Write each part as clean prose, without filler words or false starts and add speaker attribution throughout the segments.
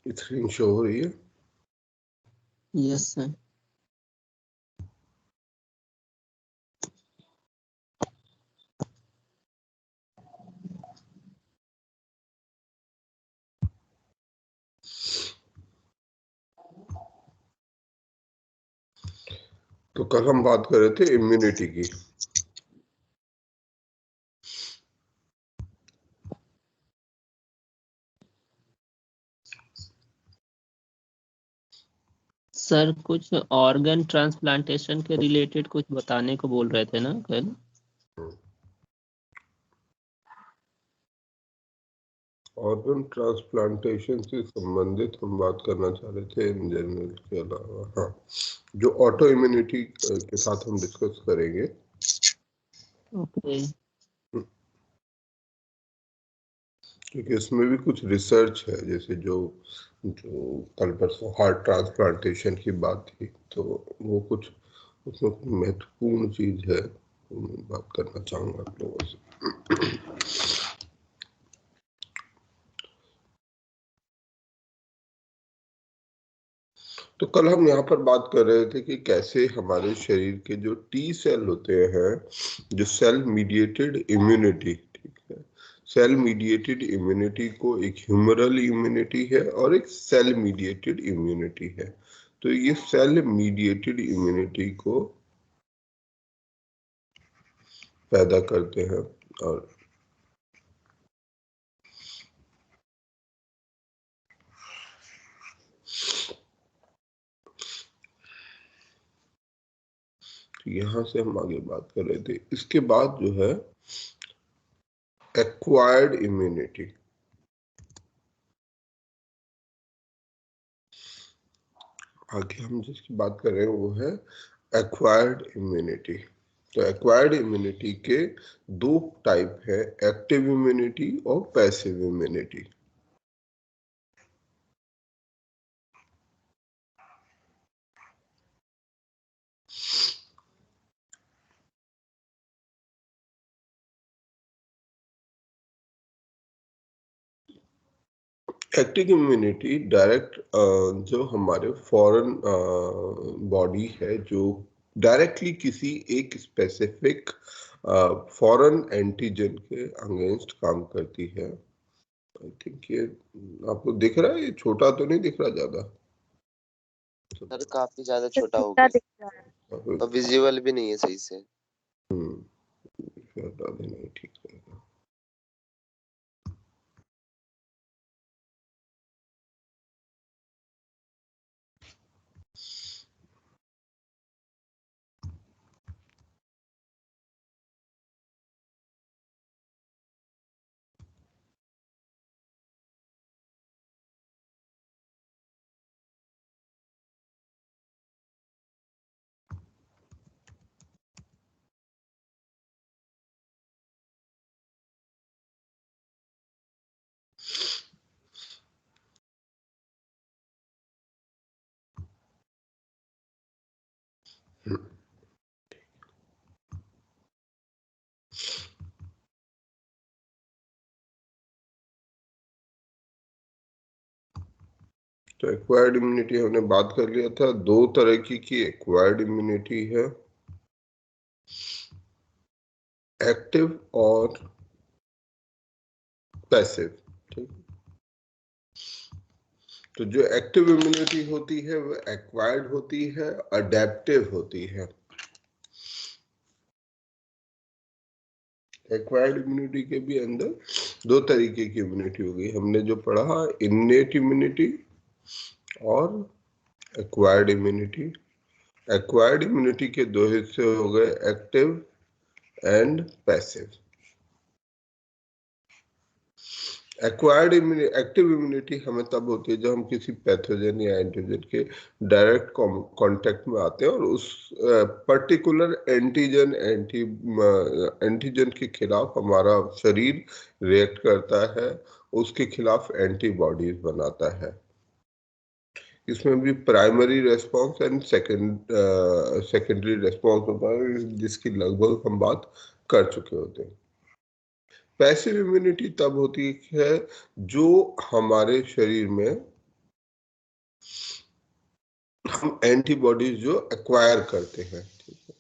Speaker 1: Screen show हो रही है?
Speaker 2: Yes sir.
Speaker 1: तो कल हम बात कर रहे थे इम्यूनिटी की।
Speaker 2: सर कुछ ऑर्गन ट्रांसप्लांटेशन के रिलेटेड कुछ बताने को बोल रहे थे ना कल?
Speaker 1: ऑर्गन ट्रांसप्लांटेशन से संबंधित हम बात करना चाह रहे थे इन जनरल के अलावा। हाँ, जो ऑटो इम्यूनिटी के साथ हम डिस्कस करेंगे।
Speaker 2: ओके।
Speaker 1: क्योंकि इसमें भी कुछ रिसर्च है, जैसे जो जो कल परसों हार्ट ट्रांसप्लांटेशन की बात थी, तो वो कुछ उसमें कुछ महत्वपूर्ण चीज है, मैं बात करना चाहूंगा आप लोगों से। तो कल हम यहाँ पर बात कर रहे थे कि कैसे हमारे शरीर के जो टी सेल होते हैं, जो सेल मीडिएटेड इम्यूनिटी, ठीक है, सेल मीडिएटेड इम्यूनिटी को एक ह्यूमरल इम्यूनिटी है और एक सेल मीडिएटेड इम्यूनिटी है। तो ये सेल मीडिएटेड इम्यूनिटी को पैदा करते हैं। और यहाँ से हम आगे बात कर रहे थे। इसके बाद जो है एक्वायर्ड इम्यूनिटी, आगे हम जिसकी बात कर रहे हैं वो है एक्वायर्ड इम्यूनिटी। तो एक्वायर्ड इम्यूनिटी के दो टाइप है, एक्टिव इम्यूनिटी और passive immunity. Active immunity direct जो हमारे फॉरेन बॉडी है, जो डायरेक्टली किसी एक स्पेसिफिक फॉरेन एंटीजन के अगेंस्ट काम करती है। आई थिंक ये आपको दिख रहा है, ये छोटा तो नहीं दिख रहा ज्यादा?
Speaker 3: सर काफी ज्यादा छोटा हो गया और विजुअल भी नहीं है सही से।
Speaker 1: नहीं, ठीक रहेगा। तो एक्वायर्ड इम्यूनिटी हमने बात कर लिया था। दो तरह की एक्वायर्ड इम्यूनिटी है, एक्टिव और पैसिव, ठीक। तो जो एक्टिव इम्यूनिटी होती है वो एक्वायर्ड होती है, अडेप्टिव होती है। एक्वायर्ड इम्यूनिटी के भी अंदर दो तरीके की इम्यूनिटी हो गई, हमने जो पढ़ा, इन्नेट इम्यूनिटी और एक्वायर्ड इम्यूनिटी। एक्वायर्ड इम्यूनिटी के दो हिस्से हो गए, active and passive. Active immunity हमें तब होती है जब हम किसी पैथोजन या एंटीजन के डायरेक्ट कांटेक्ट में आते हैं और उस पर्टिकुलर एंटीजन के खिलाफ हमारा शरीर रिएक्ट करता है, उसके खिलाफ एंटीबॉडीज बनाता है। इसमें भी primary response and secondary response होता है, जिसकी लगभग हम बात कर चुके होते हैं। पैसिव इम्यूनिटी तब होती है जो हमारे शरीर में हम एंटीबॉडीज जो एक्वायर करते हैं, ठीक है।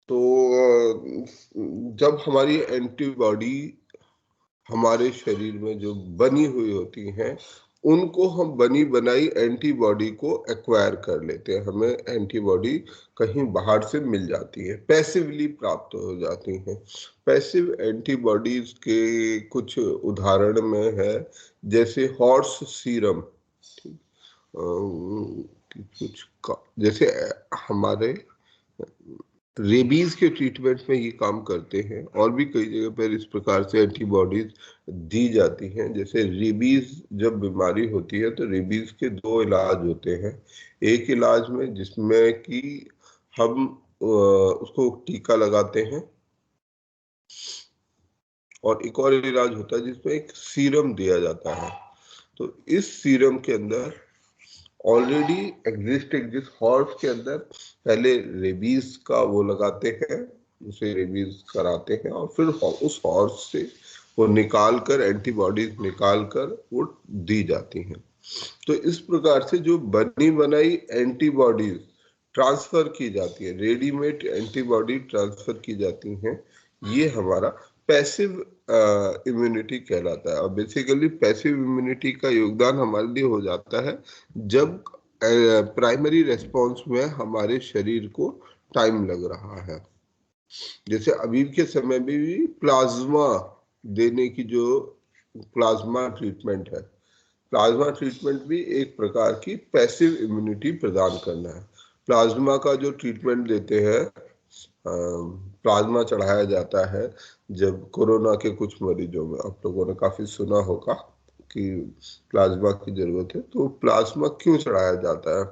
Speaker 1: तो जब हमारी एंटीबॉडी हमारे शरीर में जो बनी हुई होती हैं, उनको हम बनी बनाई एंटीबॉडी को एक्वायर कर लेते हैं। हमें एंटीबॉडी कहीं बाहर से मिल जाती है, पैसिवली प्राप्त हो जाती हैं। पैसिव एंटीबॉडीज के कुछ उदाहरण में है, जैसे हॉर्स सीरम, कुछ जैसे हमारे रेबीज के ट्रीटमेंट में ये काम करते हैं, और भी कई जगह पर इस प्रकार से एंटीबॉडीज दी जाती हैं। जैसे रेबीज जब बीमारी होती है तो रेबीज के दो इलाज होते हैं। एक इलाज में जिसमें कि हम उसको टीका लगाते हैं, और एक और इलाज होता है जिसमें एक सीरम दिया जाता है। तो इस सीरम के अंदर ऑलरेडी जिस हॉर्स के अंदर पहले रेबीज का वो लगाते हैं, उसे रेबीज कराते हैं, और फिर उस हॉर्स से वो निकाल कर एंटीबॉडीज निकाल कर वो दी जाती हैं। तो इस प्रकार से जो बनी बनाई एंटीबॉडीज ट्रांसफर की जाती है, रेडीमेड एंटीबॉडी ट्रांसफर की जाती हैं, ये हमारा पैसिव इम्यूनिटी कहलाता है। और बेसिकली पैसिव इम्यूनिटी का योगदान हमारे लिए हो जाता है जब प्राइमरी रेस्पॉन्स में हमारे शरीर को टाइम लग रहा है। जैसे अभी के समय में भी प्लाज्मा देने की जो प्लाज्मा ट्रीटमेंट है, प्लाज्मा ट्रीटमेंट भी एक प्रकार की पैसिव इम्यूनिटी प्रदान करना है। प्लाज्मा का जो ट्रीटमेंट देते हैं, प्लाज्मा चढ़ाया जाता है जब कोरोना के कुछ मरीजों में, आप लोगों ने काफी सुना होगा कि प्लाज्मा की जरूरत है। तो प्लाज्मा क्यों चढ़ाया जाता है?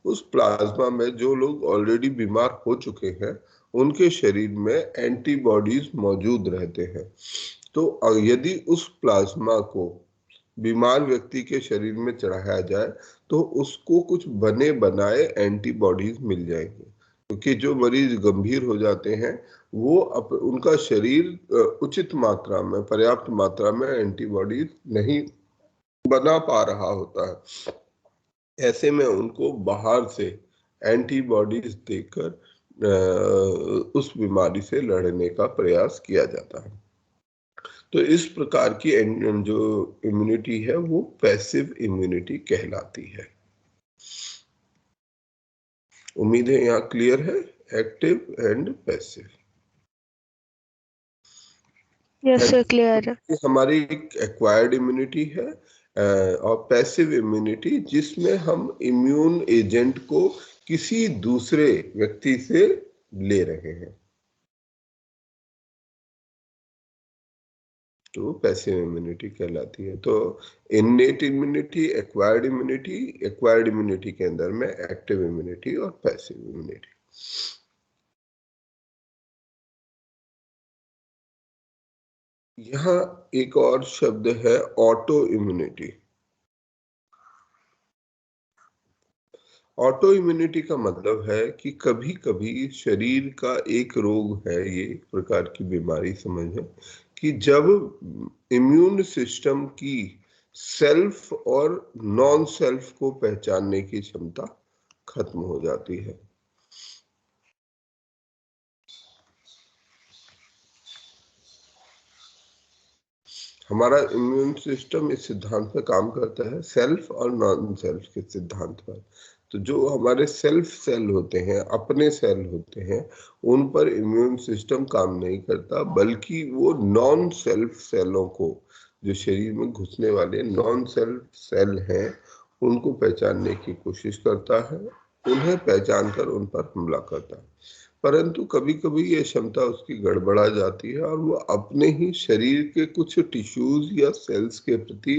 Speaker 1: उस प्लाज्मा में जो लोग ऑलरेडी बीमार हो चुके हैं, उनके शरीर में एंटीबॉडीज मौजूद रहते हैं। तो यदि उस प्लाज्मा को बीमार व्यक्ति के शरीर में चढ़ाया जाए तो उसको कुछ बने बनाए एंटीबॉडीज मिल जाएंगे, क्योंकि जो मरीज गंभीर हो जाते हैं वो उनका शरीर उचित मात्रा में, पर्याप्त मात्रा में एंटीबॉडीज नहीं बना पा रहा होता है। ऐसे में उनको बाहर से एंटीबॉडीज देकर उस बीमारी से लड़ने का प्रयास किया जाता है। तो इस प्रकार की जो इम्यूनिटी है वो पैसिव इम्यूनिटी कहलाती है। उम्मीद है यहाँ क्लियर है, active and passive.
Speaker 4: Yes sir, clear है।
Speaker 1: हमारी एक एक्वायर्ड इम्यूनिटी है और पैसिव इम्यूनिटी, जिसमें हम इम्यून एजेंट को किसी दूसरे व्यक्ति से ले रहे हैं, तो पैसिव इम्यूनिटी कहलाती है। तो इन्नेट इम्यूनिटी, एक्वायर्ड इम्यूनिटी के अंदर में एक्टिव इम्यूनिटी और पैसिव इम्यूनिटी। यहाँ एक और शब्द है ऑटो इम्यूनिटी। ऑटो इम्यूनिटी का मतलब है कि कभी कभी शरीर का एक रोग है, ये एक प्रकार की बीमारी समझो, कि जब इम्यून सिस्टम की सेल्फ और नॉन सेल्फ को पहचानने की क्षमता खत्म हो जाती है। हमारा इम्यून सिस्टम इस सिद्धांत पर काम करता है, सेल्फ और नॉन सेल्फ के सिद्धांत पर। तो जो हमारे सेल्फ सेल होते हैं, अपने सेल होते हैं, उन पर इम्यून सिस्टम काम नहीं करता, बल्कि वो नॉन सेल्फ सेलों को, जो शरीर में घुसने वाले नॉन सेल्फ सेल हैं, उनको पहचानने की कोशिश करता है, उन्हें पहचान कर उन पर हमला करता है। परंतु कभी कभी ये क्षमता उसकी गड़बड़ा जाती है और वो अपने ही शरीर के कुछ टिश्यूज या सेल्स के प्रति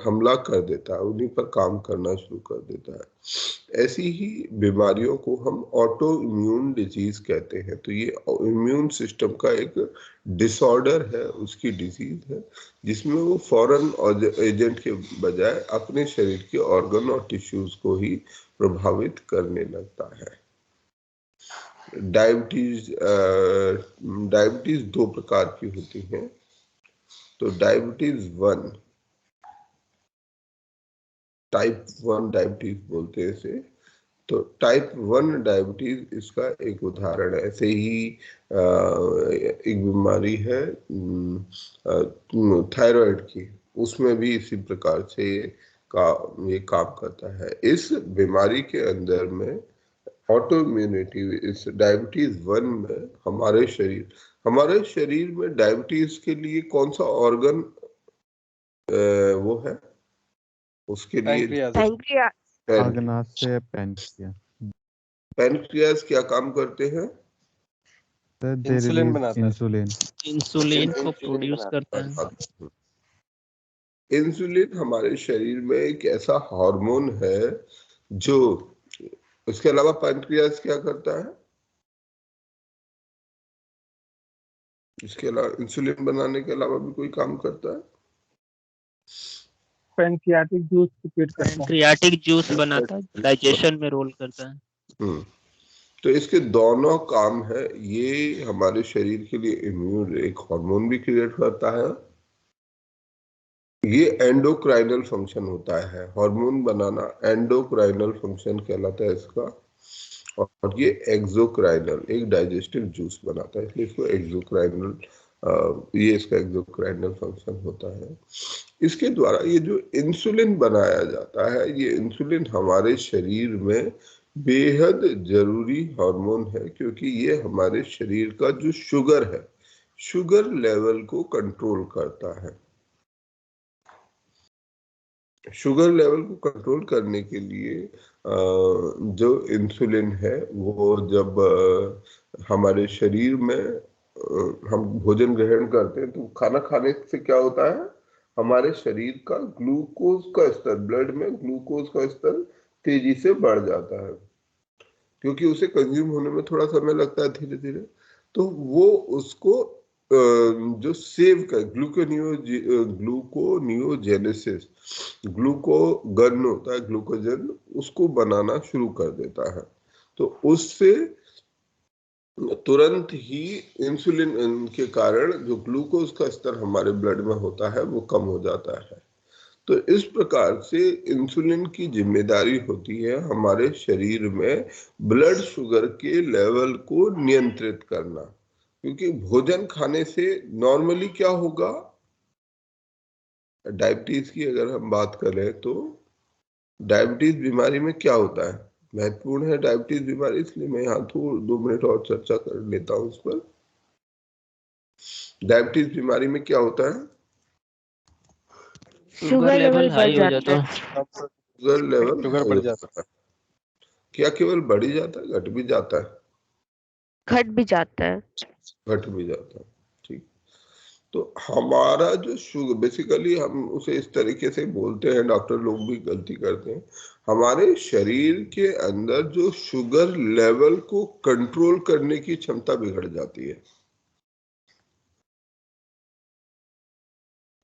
Speaker 1: हमला कर देता है, उन्हीं पर काम करना शुरू कर देता है। ऐसी ही बीमारियों को हम ऑटो इम्यून डिजीज कहते हैं। तो ये इम्यून सिस्टम का एक डिसऑर्डर है, उसकी डिजीज है, जिसमें वो फॉरेन एजेंट के बजाय अपने शरीर के ऑर्गन और टिश्यूज को ही प्रभावित करने लगता है। डायबिटीज दो प्रकार की होती हैं। तो डायबिटीज 1 टाइप 1 डायबिटीज बोलते हैं इसे। तो टाइप 1 डायबिटीज इसका एक उदाहरण है। ऐसे ही एक बीमारी है थायराइड की, उसमें भी इसी प्रकार से ये काम करता है। इस बीमारी के अंदर में ऑटो इम्यूनिटी, इस डायबिटीज 1 में हमारे शरीर में डायबिटीज के लिए कौन सा ऑर्गन वो है, उसके लिए पैनक्रियास क्या काम करते हैं?
Speaker 5: इंसुलिन बनाता है।
Speaker 2: इंसुलिन को प्रोड्यूस करता है।
Speaker 1: इंसुलिन हमारे शरीर में एक ऐसा हार्मोन है जो, उसके अलावा पैनक्रियास क्या करता है? इसके अलावा इंसुलिन बनाने के अलावा भी कोई काम करता है?
Speaker 5: पैंक्रियाटिक जूस प्रिपेयर करता है।
Speaker 2: पैंक्रियाटिक जूस बनाता है, डाइजेशन में रोल करता है।
Speaker 1: तो इसके दोनों काम है। ये हमारे शरीर के लिए इम्यून एक हार्मोन भी क्रिएट करता है। ये एंडोक्राइनल फंक्शन होता है, हार्मोन बनाना एंडोक्राइनल फंक्शन कहलाता है इसका। और ये एक्सोक्राइनल एक डाइजेस्टिव जूस बनाता है, इसलिए इसको एक्सोक्राइनल, ये इसका एक्सोक्राइनल फंक्शन होता है। इसके द्वारा ये जो इंसुलिन बनाया जाता है, ये इंसुलिन हमारे शरीर में बेहद जरूरी हार्मोन है, क्योंकि ये हमारे शरीर का जो शुगर है, शुगर लेवल को कंट्रोल करता है। शुगर लेवल को कंट्रोल करने के लिए जो इंसुलिन है वो जब हमारे शरीर में हम भोजन ग्रहण करते हैं, तो खाना खाने से क्या होता है, हमारे शरीर का ग्लूकोज का स्तर, ब्लड में ग्लूकोज का स्तर तेजी से बढ़ जाता है, क्योंकि उसे कंज्यूम होने में थोड़ा समय लगता है धीरे धीरे। तो वो उसको जो सेव कर ग्लूकोनियोजेनेसिस, ग्लूकोगन होता है, ग्लूकोजन उसको बनाना शुरू कर देता है। तो उससे तुरंत ही इंसुलिन के कारण जो ग्लूकोज का स्तर हमारे ब्लड में होता है वो कम हो जाता है। तो इस प्रकार से इंसुलिन की जिम्मेदारी होती है हमारे शरीर में ब्लड शुगर के लेवल को नियंत्रित करना। क्योंकि भोजन खाने से नॉर्मली क्या होगा, डायबिटीज की अगर हम बात करें तो डायबिटीज बीमारी में क्या होता है, महत्वपूर्ण है डायबिटीज बीमारी, इसलिए मैं यहाँ 2 मिनट और चर्चा कर लेता हूँ उस पर। डायबिटीज बीमारी में क्या होता है,
Speaker 2: शुगर लेवल हाई हो जाता है।
Speaker 1: शुगर लेवल
Speaker 5: बढ़ जाता है।
Speaker 1: क्या केवल बढ़ ही जाता है, घट भी जाता है?
Speaker 4: घट भी जाता है।
Speaker 1: घट भी जाता है, ठीक। तो हमारा जो शुगर, बेसिकली हम उसे इस तरीके से बोलते हैं, डॉक्टर लोग भी गलती करते हैं, हमारे शरीर के अंदर जो शुगर लेवल को कंट्रोल करने की क्षमता बिगड़ जाती है,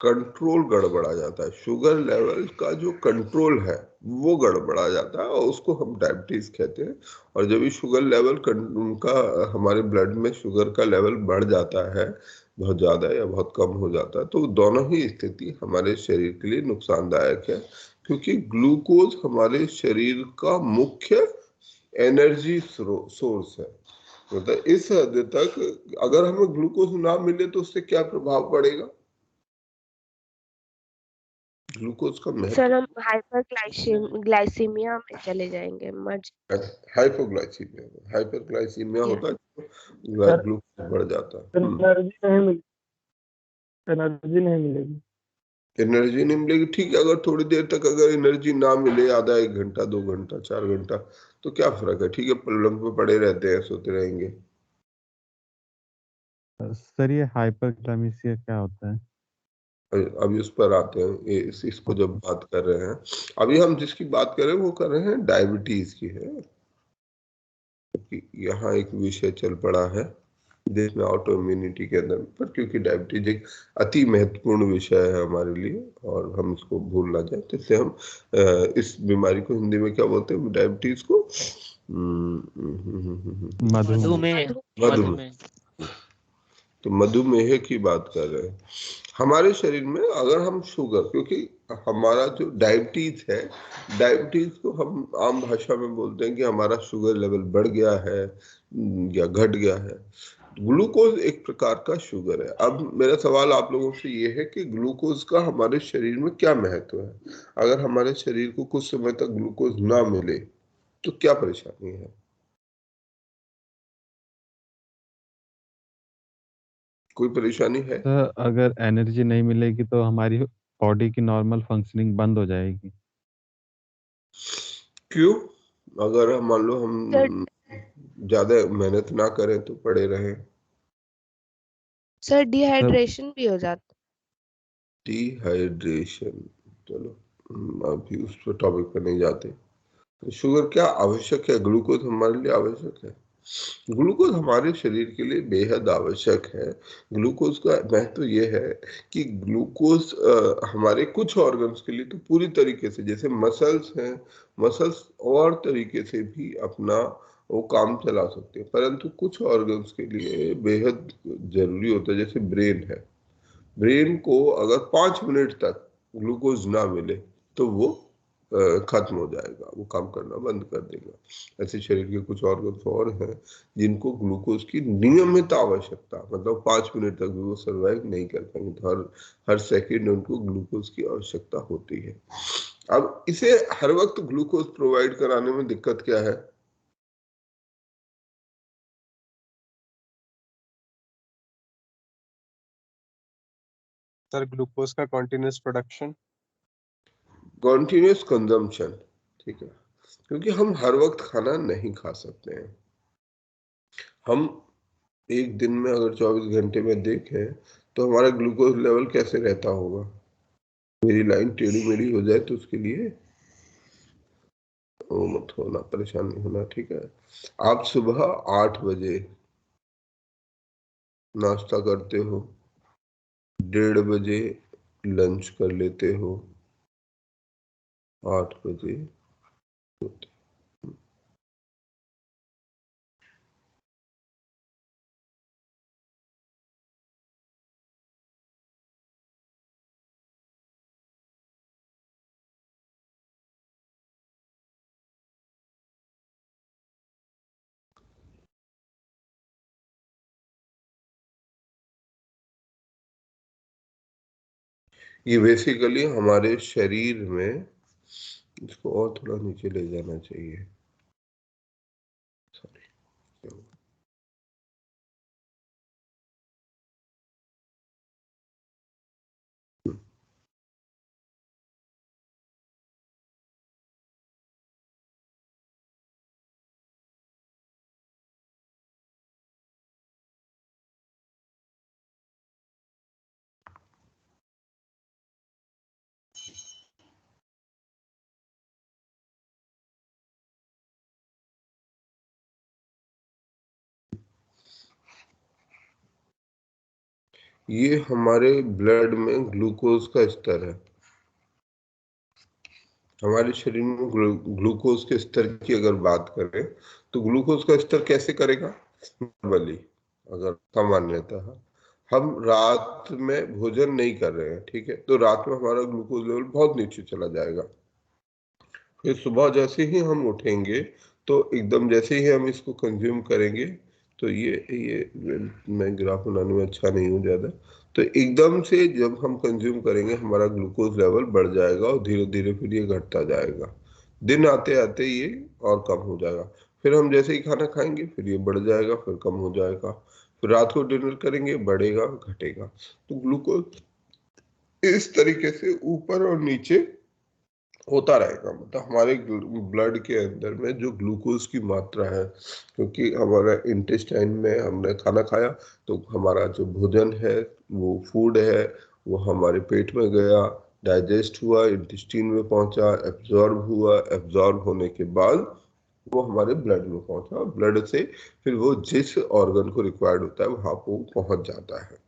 Speaker 1: कंट्रोल गड़बड़ा जाता है। शुगर लेवल का जो कंट्रोल है वो गड़बड़ा जाता है और उसको हम डायबिटीज कहते हैं। और जब भी शुगर लेवल का हमारे ब्लड में शुगर का लेवल बढ़ जाता है, बहुत ज्यादा या बहुत कम हो जाता है, तो दोनों ही स्थिति हमारे शरीर के लिए नुकसानदायक है। क्योंकि ग्लूकोज हमारे शरीर का मुख्य एनर्जी सोर्स है। मतलब इस हद तक अगर हमें ग्लूकोज ना मिले तो उससे क्या प्रभाव पड़ेगा, ग्लूकोज का महत्व।
Speaker 4: सर हम हाइपरग्लाइसीमिया में चले जाएंगे,
Speaker 1: हाइपरग्लाइसीमिया होता है, ग्लूकोज बढ़ जाता है,
Speaker 5: एनर्जी नहीं मिलेगी।
Speaker 1: एनर्जी नहीं मिलेगी, ठीक है। अगर थोड़ी देर तक अगर एनर्जी ना मिले, आधा 1 घंटा 2 घंटा 4 घंटा, तो क्या फर्क है, ठीक है, पलंग पे पड़े रहते हैं, सोते रहेंगे।
Speaker 6: सर ये हाइपरग्लाइसीमिया क्या होता है?
Speaker 1: अभी उस पर आते हैं, इसको जब बात कर रहे हैं, अभी हम जिसकी बात कर रहे हैं वो कर रहे हैं डायबिटीज की है। यहाँ एक विषय चल पड़ा है देश में ऑटो इम्यूनिटी के अंदर पर, क्योंकि डायबिटीज एक अति महत्वपूर्ण विषय है हमारे लिए और हम इसको भूल ना जाए, तो इसलिए हम इस बीमारी को हिंदी में क्या बोलते हैं, डायबिटीज को मधुमेह। तो मधुमेह की बात कर रहे हैं। हमारे शरीर में अगर हम शुगर, क्योंकि हमारा जो डायबिटीज है, डायबिटीज को हम आम भाषा में बोलते हैं कि हमारा शुगर लेवल बढ़ गया है या घट गया है। ग्लूकोज एक प्रकार का शुगर है। अब मेरा सवाल आप लोगों से ये है कि ग्लूकोज का हमारे शरीर में क्या महत्व है? अगर हमारे शरीर को कुछ समय तक ग्लूकोज ना मिले तो क्या परेशानी है? कोई परेशानी है?
Speaker 6: तो अगर एनर्जी नहीं मिलेगी तो हमारी बॉडी की नॉर्मल फंक्शनिंग बंद हो जाएगी।
Speaker 1: क्यों? अगर हम मान लो
Speaker 4: सर
Speaker 1: हम ज्यादा मेहनत ना करें तो पड़े रहें।
Speaker 4: सर डिहाइड्रेशन भी हो जाता।
Speaker 1: डिहाइड्रेशन, चलो अभी उस पर टॉपिक पर नहीं जाते। तो शुगर क्या आवश्यक है? ग्लूकोज हमारे लिए आवश्यक है। ग्लूकोज हमारे शरीर के लिए बेहद आवश्यक है। ग्लूकोज का महत्व यह है कि ग्लूकोज हमारे कुछ ऑर्गन्स के लिए तो पूरी तरीके से, जैसे मसल्स हैं, मसल्स और तरीके से भी अपना वो काम चला सकते हैं, परंतु कुछ ऑर्गन्स के लिए बेहद जरूरी होता है। जैसे ब्रेन है, ब्रेन को अगर 5 मिनट तक ग्लूकोज ना मिले तो वो खत्म हो जाएगा, वो काम करना बंद कर देगा। ऐसे शरीर के कुछ ऑर्गन्स और हैं जिनको ग्लूकोज की नियमित आवश्यकता, मतलब 5 मिनट तक भी वो सर्वाइव नहीं कर पाएंगे, तो हर सेकंड उनको ग्लूकोज की आवश्यकता होती है। अब इसे हर वक्त ग्लूकोज प्रोवाइड कराने में दिक्कत क्या है?
Speaker 7: सर ग्लूकोज का कॉन्टिन्यूस प्रोडक्शन,
Speaker 1: कॉन्टिन्यूस कंजम्पशन, ठीक है, क्योंकि हम हर वक्त खाना नहीं खा सकते हैं। हम एक दिन में अगर 24 घंटे में देखें तो हमारा ग्लूकोज लेवल कैसे रहता होगा? मेरी लाइन टेढ़ी मेढ़ी हो जाए तो उसके लिए वो मत होना, परेशान नहीं होना, ठीक है। आप सुबह 8 बजे नाश्ता करते हो, 1:30 बजे लंच कर लेते हो, 8 बजे सोते। ये बेसिकली हमारे शरीर में, इसको और थोड़ा नीचे ले जाना चाहिए, सॉरी। ये हमारे ब्लड में ग्लूकोज का स्तर है। हमारे शरीर में ग्लूकोज के स्तर की अगर बात करें तो ग्लूकोज का स्तर कैसे करेगा? नॉर्मली, अगर सामान्यतः हम रात में भोजन नहीं कर रहे हैं, ठीक है, तो रात में हमारा ग्लूकोज लेवल बहुत नीचे चला जाएगा। फिर सुबह जैसे ही हम उठेंगे तो एकदम जैसे ही हम इसको कंज्यूम करेंगे, तो ये मैं ग्राफ बनाने में अच्छा नहीं हूँ ज़्यादा, तो एकदम से जब हम कंज्यूम करेंगे हमारा ग्लूकोज लेवल बढ़ जाएगा और धीरे धीरे फिर ये घटता जाएगा। दिन आते आते ये और कम हो जाएगा। फिर हम जैसे ही खाना खाएंगे फिर ये बढ़ जाएगा, फिर कम हो जाएगा, फिर रात को डिनर करेंगे, बढ़ेगा घटेगा। तो ग्लूकोज इस तरीके से ऊपर और नीचे होता रहेगा। मतलब हमारे ब्लड के अंदर में जो ग्लूकोज की मात्रा है, क्योंकि हमारा इंटेस्टाइन में हमने खाना खाया तो हमारा जो भोजन है, वो फूड है, वो हमारे पेट में गया, डाइजेस्ट हुआ, इंटेस्टाइन में पहुंचा, एब्जॉर्ब हुआ, एब्जॉर्ब होने के बाद वो हमारे ब्लड में पहुंचा, ब्लड से फिर वो जिस ऑर्गन को रिक्वायर्ड होता है वहां पर पहुंच जाता है।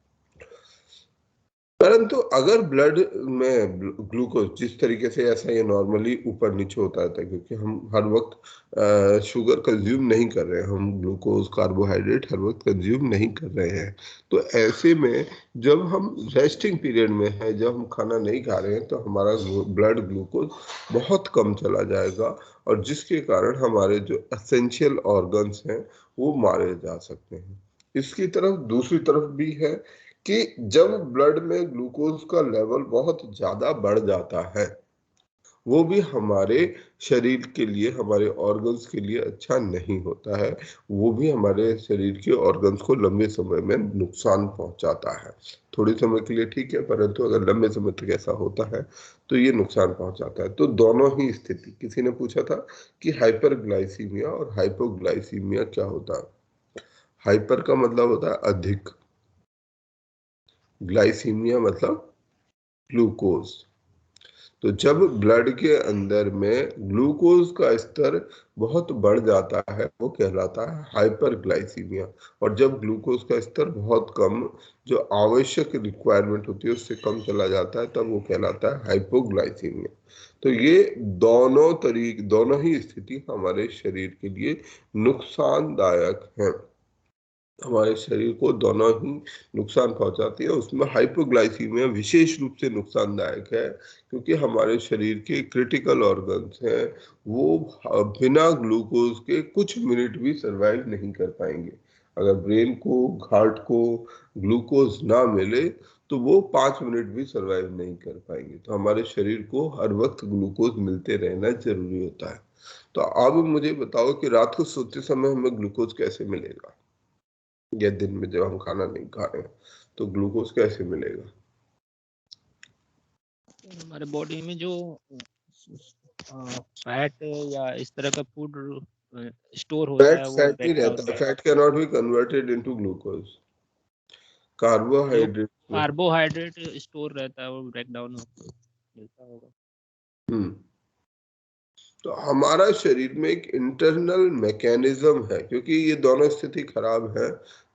Speaker 1: परंतु अगर ब्लड में ग्लूकोज जिस तरीके से ऐसा ये नॉर्मली ऊपर नीचे होता रहता है, क्योंकि हम हर वक्त शुगर कंज्यूम नहीं कर रहे हैं, हम ग्लूकोज कार्बोहाइड्रेट हर वक्त कंज्यूम नहीं कर रहे हैं। तो ऐसे में जब हम रेस्टिंग पीरियड में है, जब हम खाना नहीं खा रहे हैं, तो हमारा ब्लड ग्लूकोज बहुत कम चला जाएगा, और जिसके कारण हमारे जो एसेंशियल ऑर्गन्स हैं वो मारे जा सकते हैं। इसकी तरफ दूसरी तरफ भी है कि जब ब्लड में ग्लूकोज का लेवल बहुत ज्यादा बढ़ जाता है, वो भी हमारे शरीर के लिए, हमारे ऑर्गन्स के लिए अच्छा नहीं होता है। वो भी हमारे शरीर के ऑर्गन्स को लंबे समय में नुकसान पहुंचाता है। थोड़े समय के लिए ठीक है, परंतु अगर लंबे समय तक ऐसा होता है तो ये नुकसान पहुंचाता है। तो दोनों ही स्थिति, किसी ने पूछा था कि हाइपरग्लाइसीमिया और हाइपोग्लाइसीमिया क्या होता है। हाइपर का मतलब होता है अधिक, ग्लाइसीमिया मतलब ग्लूकोज। तो जब ब्लड के अंदर में ग्लूकोज का स्तर बहुत बढ़ जाता है वो कहलाता है हाइपरग्लाइसीमिया, और जब ग्लूकोज का स्तर बहुत कम, जो आवश्यक रिक्वायरमेंट होती है उससे कम चला जाता है, तब वो कहलाता है हाइपोग्लाइसीमिया। तो ये दोनों ही स्थिति हमारे शरीर के लिए नुकसानदायक है, हमारे शरीर को दोनों ही नुकसान पहुंचाती है। उसमें हाइपोग्लाइसीमिया विशेष रूप से नुकसानदायक है, क्योंकि हमारे शरीर के क्रिटिकल ऑर्गन्स हैं वो बिना ग्लूकोज के कुछ मिनट भी सरवाइव नहीं कर पाएंगे। अगर ब्रेन को, हार्ट को ग्लूकोज ना मिले तो वो 5 मिनट भी सरवाइव नहीं कर पाएंगे। तो हमारे शरीर को हर वक्त ग्लूकोज मिलते रहना जरूरी होता है। तो अब मुझे बताओ कि रात को सोते समय हमें ग्लूकोज कैसे मिलेगा, या दिन में जब हम खाना नहीं खा रहे हैं तो ग्लूकोज कैसे मिलेगा?
Speaker 2: हमारे बॉडी में जो फैट या इस तरह का फूड स्टोर होता है वो
Speaker 1: फैट नहीं
Speaker 2: ब्रेक डाउन
Speaker 1: रहता, fat can not be converted into glucose.
Speaker 2: Carbohydrate store रहता है वो ब्रेक डाउन मिलता होगा।
Speaker 1: तो हमारा शरीर में एक इंटरनल मैकेनिज्म है, क्योंकि ये दोनों स्थिति खराब है,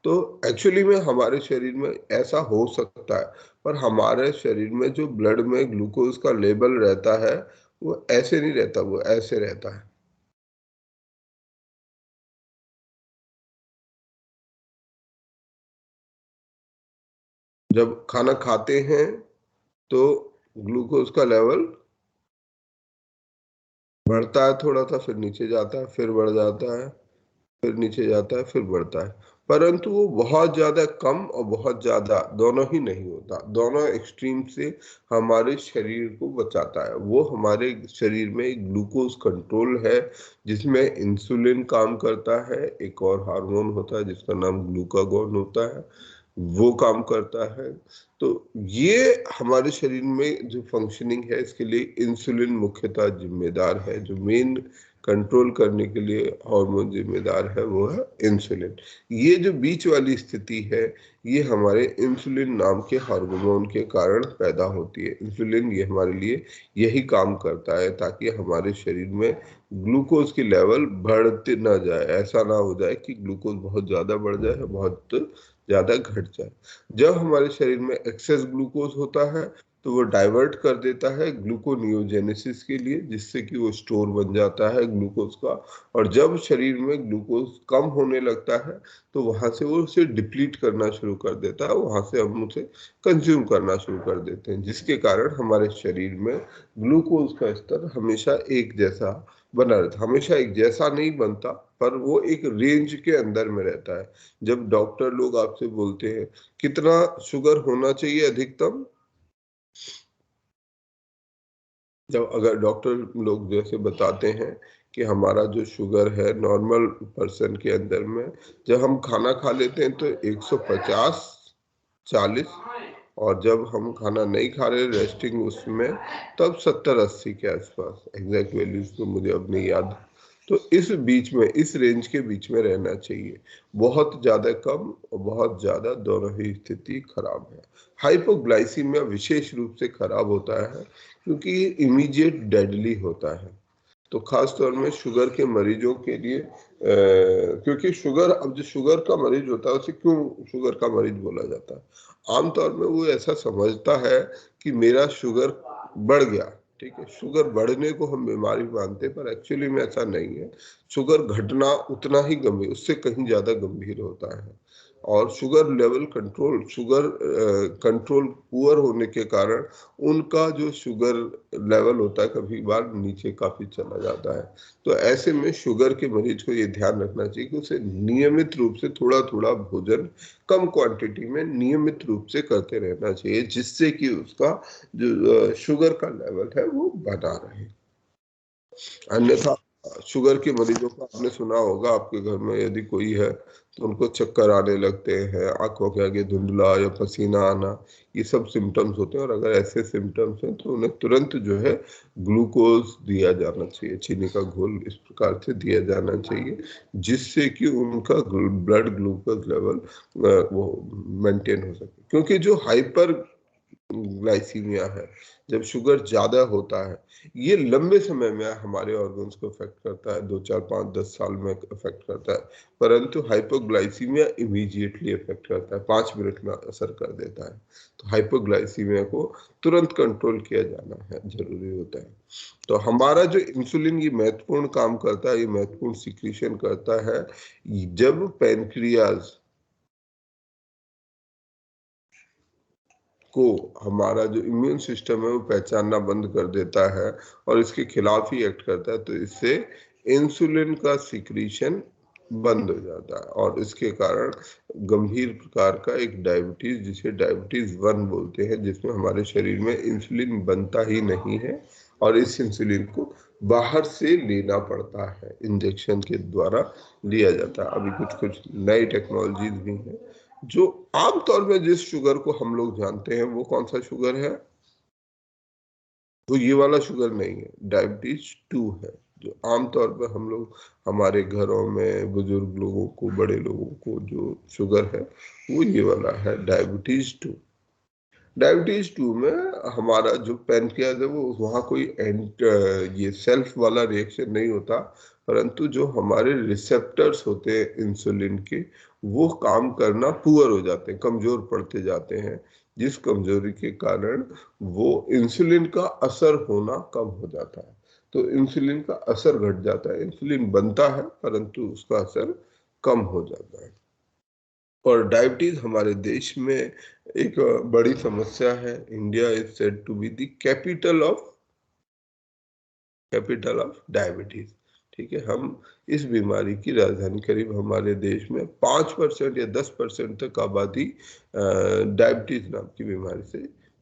Speaker 1: तो एक्चुअली में हमारे शरीर में ऐसा हो सकता है, पर हमारे शरीर में जो ब्लड में ग्लूकोज का लेवल रहता है वो ऐसे नहीं रहता, वो ऐसे रहता है। जब खाना खाते हैं तो ग्लूकोज का लेवल बढ़ता है थोड़ा सा, फिर नीचे जाता है, फिर बढ़ जाता है, फिर नीचे जाता है, फिर बढ़ता है, परंतु वो बहुत ज्यादा कम और बहुत ज्यादा दोनों ही नहीं होता। दोनों एक्सट्रीम से हमारे शरीर को बचाता है। वो हमारे शरीर में एक ग्लूकोज कंट्रोल है जिसमें इंसुलिन काम करता है, एक और हार्मोन होता है जिसका नाम ग्लूकागॉन होता है, वो काम करता है। तो ये हमारे शरीर में जो फंक्शनिंग है इसके लिए इंसुलिन मुख्यतः जिम्मेदार है। जो मेन कंट्रोल करने के लिए हार्मोन जिम्मेदार है वो है इंसुलिन। ये जो बीच वाली स्थिति है ये हमारे इंसुलिन नाम के हार्मोन के कारण पैदा होती है। इंसुलिन ये हमारे लिए यही काम करता है ताकि हमारे शरीर में ग्लूकोज की लेवल बढ़ते ना जाए, ऐसा ना हो जाए कि ग्लूकोज बहुत ज्यादा बढ़ जाए, बहुत ज्यादा घट जाए। जब हमारे शरीर में एक्सेस ग्लूकोज होता है तो वो डाइवर्ट कर देता है ग्लूकोनियोजेनेसिस के लिए, जिससे कि वो स्टोर बन जाता है ग्लूकोज का। और जब शरीर में ग्लूकोज कम होने लगता है तो वहां से वो उसे डिप्लीट करना शुरू कर देता है, वहां से हम उसे कंज्यूम करना शुरू कर देते हैं, जिसके कारण हमारे शरीर में ग्लूकोज का स्तर हमेशा एक जैसा बना रहता है। हमेशा एक जैसा नहीं बनता, पर वो एक रेंज के अंदर में रहता है। जब डॉक्टर लोग आपसे बोलते हैं कितना शुगर होना चाहिए अधिकतम, जब अगर डॉक्टर लोग जैसे बताते हैं कि हमारा जो शुगर है नॉर्मल पर्सन के अंदर में, जब हम खाना खा लेते हैं तो 150 40, और जब हम खाना नहीं खा रहे रेस्टिंग उसमें तब 70-80 के आसपास। एग्जैक्ट वैल्यूज तो मुझे अब नहीं याद। तो इस बीच में, इस रेंज के बीच में रहना चाहिए। बहुत ज्यादा कम और बहुत ज्यादा, दोनों ही स्थिति खराब है। हाइपोग्लाइसीमिया विशेष रूप से खराब होता है क्योंकि ये इमीडिएट डेडली होता है। तो खास तौर में शुगर के मरीजों के लिए क्योंकि शुगर, अब जो शुगर का मरीज होता है उसे क्यों शुगर का मरीज बोला जाता है? आमतौर में वो ऐसा समझता है कि मेरा शुगर बढ़ गया, ठीक है, शुगर बढ़ने को हम बीमारी मानते हैं, पर एक्चुअली में ऐसा नहीं है। शुगर घटना उतना ही गंभीर, उससे कहीं ज्यादा गंभीर होता है। और sugar level control, sugar control poor होने के कारण उनका जो शुगर लेवल होता है कभी बार नीचे काफी चला जाता है। तो ऐसे में शुगर के मरीज को ये ध्यान रखना चाहिए कि उसे नियमित रूप से थोड़ा थोड़ा भोजन कम क्वांटिटी में नियमित रूप से करते रहना चाहिए, जिससे कि उसका जो शुगर का लेवल है वो बना रहे। अन्यथा शुगर के मरीजों को आपने सुना होगा, आपके घर में यदि कोई है तो उनको चक्कर आने लगते हैं, आंखों के आगे धुंधला या पसीना आना, ये सब सिम्टम्स होते हैं। और अगर ऐसे सिम्टम्स हैं तो उन्हें तुरंत जो है ग्लूकोज दिया जाना चाहिए, चीनी का घोल इस प्रकार से दिया जाना चाहिए, जिससे कि उनका ब्लड ग्लूकोज लेवल वो मेंटेन हो सके। क्योंकि जो हाइपर ग्लाइसीमिया है, जब शुगर ज्यादा होता है, ये लंबे समय में हमारे ऑर्गन्स को इफेक्ट करता है, 2, 4, 5, 10 साल में इफेक्ट करता है। परंतु हाइपोग्लाइसीमिया इमीडिएटली इफेक्ट करता है, 5 मिनट में असर कर देता है। तो हाइपोग्लाइसीमिया को तुरंत कंट्रोल किया जाना है, जरूरी होता है। तो हमारा जो इंसुलिन ये महत्वपूर्ण काम करता है, ये महत्वपूर्ण सिक्रीशन करता है जब पैनक्रियाज को हमारा जो इम्यून सिस्टम है वो पहचानना बंद कर देता है और इसके खिलाफ ही एक्ट करता है। तो इससे इंसुलिन का सिक्रीशन बंद हो जाता है और इसके कारण गंभीर प्रकार का एक डायबिटीज, जिसे डायबिटीज 1 बोलते हैं, जिसमें हमारे शरीर में इंसुलिन बनता ही नहीं है और इस इंसुलिन को बाहर से लेना पड़ता है, इंजेक्शन के द्वारा लिया जाता है। अभी कुछ कुछ नई टेक्नोलॉजीज भी हैं। जो आमतौर में जिस शुगर को हम लोग जानते हैं वो कौन सा शुगर है? तो ये वाला शुगर नहीं है, डायबिटीज 2 है। जो आमतौर पर हम लोग हमारे घरों में बुजुर्ग लोगों को, बड़े लोगों को जो शुगर है वो ये वाला है, डायबिटीज 2। डायबिटीज 2 में हमारा जो पैनक्रियाज है वो वहाँ कोई ये सेल्फ वाला रिएक्शन नहीं होता, परंतु जो हमारे रिसेप्टर्स होते हैं इंसुलिन के, वो काम करना पुअर हो जाते हैं, कमजोर पड़ते जाते हैं, जिस कमजोरी के कारण वो इंसुलिन का असर होना कम हो जाता है। तो इंसुलिन का असर घट जाता है, इंसुलिन बनता है परंतु उसका असर कम हो जाता है। और डायबिटीज हमारे देश में एक बड़ी समस्या है। India is said to be the capital of diabetes, ठीक है। हम इस बीमारी की राजधानी, करीब हमारे देश में 5% या 10% तक आबादी डायबिटीज नाम की बीमारी से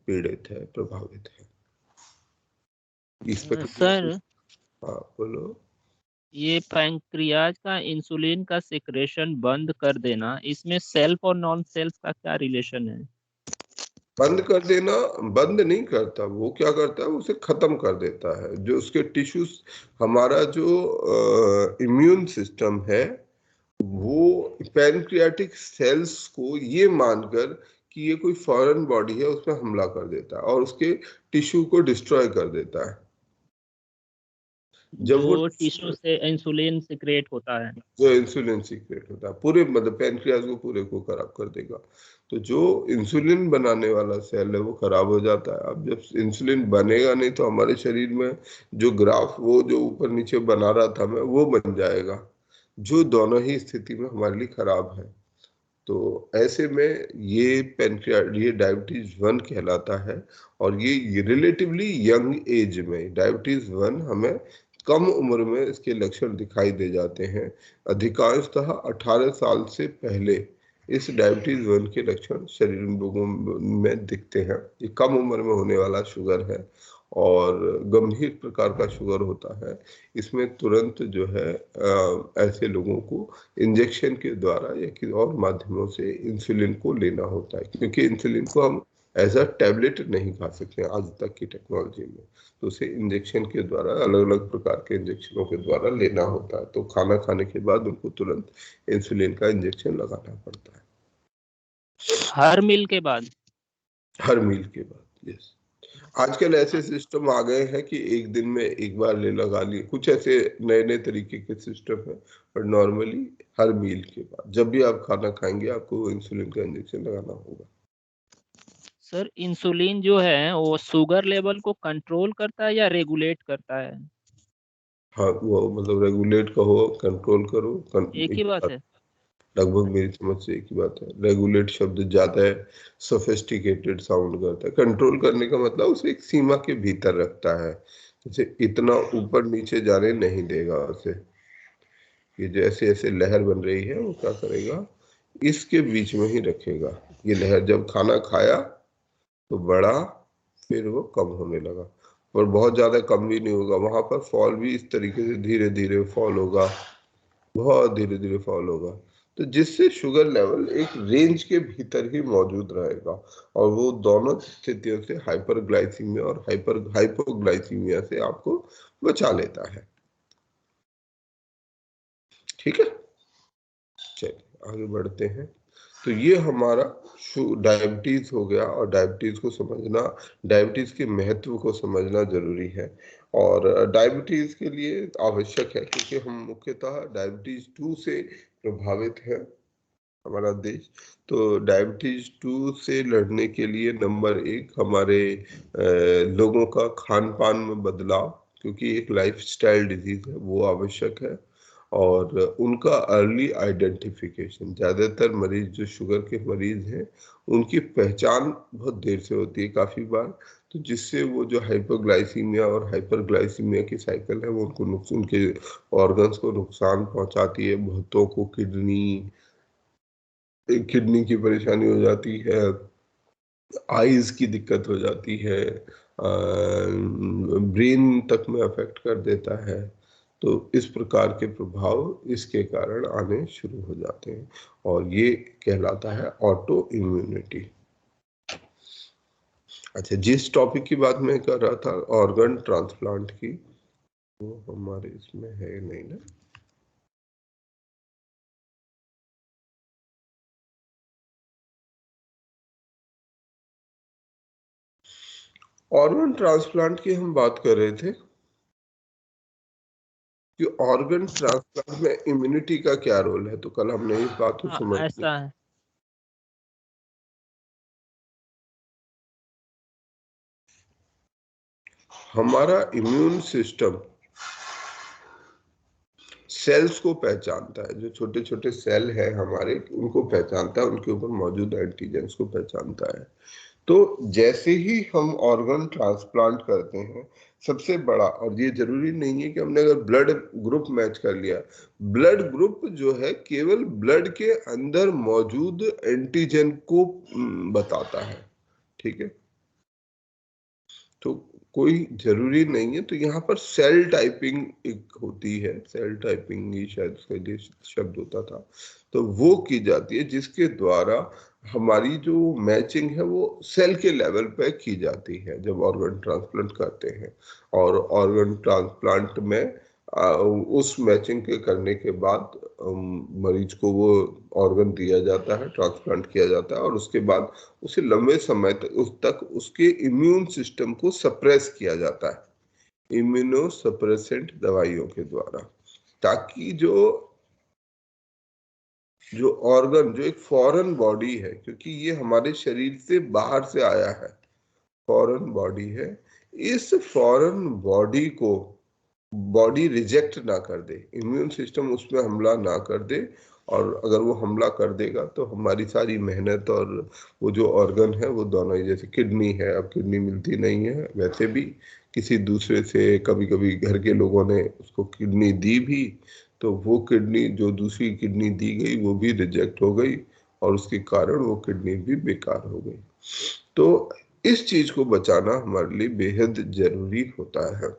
Speaker 1: पीड़ित है, प्रभावित है। इस पर
Speaker 2: सर,
Speaker 1: हाँ बोलो।
Speaker 2: ये पैंक्रियाज का इंसुलिन का सिक्रेशन बंद कर देना, इसमें सेल्फ और नॉन सेल्फ का क्या रिलेशन है?
Speaker 1: बंद कर देना बंद नहीं करता, वो क्या करता है, उसे खत्म कर देता है। जो उसके टिश्यूज, हमारा जो इम्यून सिस्टम है वो पैनक्रियाटिक सेल्स को ये मानकर कि ये कोई फॉरेन बॉडी है उस पर हमला कर देता है और उसके टिश्यू को डिस्ट्रॉय कर देता है। जब वो
Speaker 2: जो टिश्यू से इंसुलिन सिक्रेट होता है,
Speaker 1: जो इंसुलिन सीक्रेट होता है, पूरे मतलब पैनक्रियाज को पूरे को खराब कर देगा। तो जो इंसुलिन बनाने वाला सेल है वो खराब हो जाता है। अब जब इंसुलिन बनेगा नहीं तो हमारे शरीर में जो ग्राफ, वो जो ऊपर नीचे बना रहा था मैं, वो बन जाएगा, जो दोनों ही स्थिति में हमारे लिए खराब है। तो ऐसे में ये डायबिटीज 1 कहलाता है। और ये रिलेटिवली यंग एज में, डायबिटीज 1 हमें कम उम्र में इसके लक्षण दिखाई दे जाते हैं। अधिकांशतः 18 साल से पहले इस डायबिटीज 1 के लक्षण शरीर लोगों में दिखते हैं। ये कम उम्र में होने वाला शुगर है और गंभीर प्रकार का शुगर होता है। इसमें तुरंत जो है ऐसे लोगों को इंजेक्शन के द्वारा या किसी और माध्यमों से इंसुलिन को लेना होता है, क्योंकि इंसुलिन को हम एज अ टैबलेट नहीं खा सकते आज तक की टेक्नोलॉजी में। तो उसे इंजेक्शन के द्वारा, अलग अलग प्रकार के इंजेक्शनों के द्वारा लेना होता है। तो खाना खाने के बाद उनको तुरंत इंसुलिन का इंजेक्शन लगाना पड़ता है,
Speaker 2: हर मील के बाद।
Speaker 1: हर मील के बाद, यस। आजकल ऐसे सिस्टम आ गए हैं कि एक दिन में एक बार ले लगा लिए, कुछ ऐसे नए नए तरीके के सिस्टम है, पर नॉर्मली हर मील के बाद जब भी आप खाना खाएंगे आपको इंसुलिन का इंजेक्शन लगाना होगा।
Speaker 2: सर इंसुलिन जो है वो शुगर लेवल को कंट्रोल करता है या रेगुलेट करता है?
Speaker 1: हाँ, वो मतलब रेगुलेट कहो कंट्रोल करो
Speaker 2: एक ही बात है।
Speaker 1: लगभग मेरी समझ से एक ही बात है। रेगुलेट शब्द ज्यादा है, सोफिस्टिकेटेड साउंड करता है। कंट्रोल करने का मतलब उसे एक सीमा के भीतर रखता है, जैसे इतना ऊपर नीचे जाने नहीं देगा उसे। ये जैसे ऐसे लहर बन रही है वो क्या करेगा, इसके बीच में ही रखेगा। ये लहर जब खाना खाया तो बढ़ा, फिर वो कम होने लगा, पर बहुत ज्यादा कम भी नहीं होगा। वहां पर फॉल भी इस तरीके से धीरे धीरे फॉल होगा, बहुत धीरे धीरे फॉल होगा, तो जिससे शुगर लेवल एक रेंज के भीतर ही मौजूद रहेगा, और वो दोनों स्थितियों से हाइपरग्लाइसीमिया और हाइपोग्लाइसीमिया से आपको बचा लेता है। ठीक है, चलिए आगे बढ़ते हैं। तो ये हमारा डायबिटीज हो गया, और डायबिटीज को समझना, डायबिटीज के महत्व को समझना जरूरी है। और डायबिटीज के लिए आवश्यक है, क्योंकि हम मुख्यतः डायबिटीज 2 से प्रभावित है हमारा देश। तो डायबिटीज 2 से लड़ने के लिए नंबर 1 हमारे लोगों का खान पान में बदलाव, क्योंकि एक लाइफस्टाइल डिजीज है, वो आवश्यक है। और उनका अर्ली आइडेंटिफिकेशन, ज़्यादातर मरीज जो शुगर के मरीज हैं उनकी पहचान बहुत देर से होती है काफ़ी बार, तो जिससे वो जो हाइपोग्लाइसीमिया और हाइपरग्लाइसीमिया की साइकिल है वो उनके ऑर्गन्स को नुकसान पहुंचाती है। बहुतों को किडनी की परेशानी हो जाती है, आईज की दिक्कत हो जाती है, ब्रेन तक में अफेक्ट कर देता है। तो इस प्रकार के प्रभाव इसके कारण आने शुरू हो जाते हैं, और ये कहलाता है ऑटो इम्यूनिटी। अच्छा, जिस टॉपिक की बात मैं कर रहा था ऑर्गन ट्रांसप्लांट की, वो हमारे इसमें है नहीं ना। ऑर्गन ट्रांसप्लांट की हम बात कर रहे थे कि ऑर्गन ट्रांसप्लांट में इम्यूनिटी का क्या रोल है, तो कल हमने इस बात को समझ लिया।
Speaker 2: ऐसा है।
Speaker 1: हमारा इम्यून सिस्टम सेल्स को पहचानता है, जो छोटे छोटे सेल है हमारे उनको पहचानता है, उनके ऊपर मौजूद एंटीजेंस को पहचानता है। तो जैसे ही हम ऑर्गन ट्रांसप्लांट करते हैं, सबसे बड़ा, और ये जरूरी नहीं है कि हमने अगर ब्लड ग्रुप मैच कर लिया, ब्लड ग्रुप जो है केवल ब्लड के अंदर मौजूद एंटीजन को बताता है। ठीक है, तो कोई जरूरी नहीं है। तो यहाँ पर सेल टाइपिंग एक होती है, सेल टाइपिंग ही शायद उसका लिए शब्द होता था, तो वो की जाती है, जिसके द्वारा हमारी जो मैचिंग है वो सेल के लेवल पे की जाती है जब ऑर्गन ट्रांसप्लांट करते हैं। और ऑर्गन ट्रांसप्लांट में उस मैचिंग के करने के बाद मरीज को वो ऑर्गन दिया जाता है, ट्रांसप्लांट किया जाता है, और उसके बाद उसे लंबे समय तक उसके इम्यून सिस्टम को सप्रेस किया जाता है इम्यूनो सप्रेसेंट दवाइयों के द्वारा, ताकि जो ऑर्गन, जो एक फॉरेन बॉडी है, क्योंकि ये हमारे शरीर से बाहर से आया है, फॉरेन बॉडी है, इस फॉरेन बॉडी को बॉडी रिजेक्ट ना कर दे, इम्यून सिस्टम उसमें हमला ना कर दे। और अगर वो हमला कर देगा तो हमारी सारी मेहनत और वो जो ऑर्गन है वो दोनों ही, जैसे किडनी है, अब किडनी मिलती नहीं है, वैसे भी किसी दूसरे से कभी कभी घर के लोगों ने उसको किडनी दी भी, तो वो किडनी, जो दूसरी किडनी दी गई, वो भी रिजेक्ट हो गई, और उसके कारण वो किडनी भी बेकार हो गई। तो इस चीज को बचाना हमारे लिए बेहद जरूरी होता है।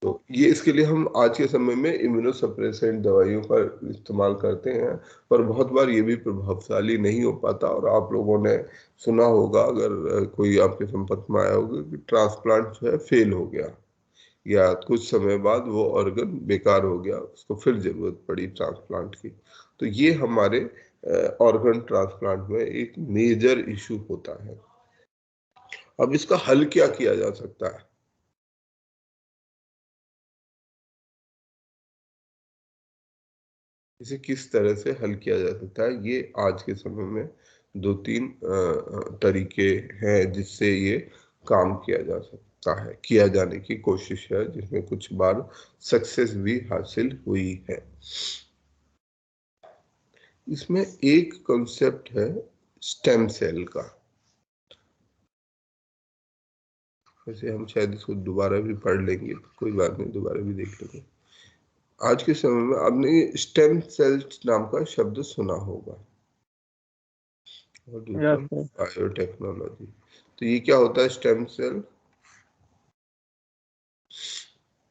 Speaker 1: तो ये इसके लिए हम आज के समय में इम्यूनोसप्रेसेंट दवाइयों का इस्तेमाल करते हैं, पर बहुत बार ये भी प्रभावशाली नहीं हो पाता। और आप लोगों ने सुना होगा, अगर कोई आपके संपर्क में आया होगा, कि ट्रांसप्लांट जो है फेल हो गया, या कुछ समय बाद वो ऑर्गन बेकार हो गया, उसको फिर जरूरत पड़ी ट्रांसप्लांट की। तो ये हमारे ऑर्गन ट्रांसप्लांट में एक मेजर इशू होता है। अब इसका हल क्या किया जा सकता है? इसे किस तरह से हल किया जा सकता है, ये आज के समय में 2-3 तरीके हैं जिससे ये काम किया जा सकता है, किया जाने की कोशिश है, जिसमें कुछ बार सक्सेस भी हासिल हुई है। इसमें एक कॉन्सेप्ट है स्टेम सेल का। वैसे हम शायद इसको दोबारा भी पढ़ लेंगे, कोई बात नहीं, दोबारा भी देख लेंगे। आज के समय में आपने स्टेम सेल नाम का शब्द सुना होगा, और दूसरा बायोटेक्नोलॉजी। तो ये क्या होता है स्टेम सेल?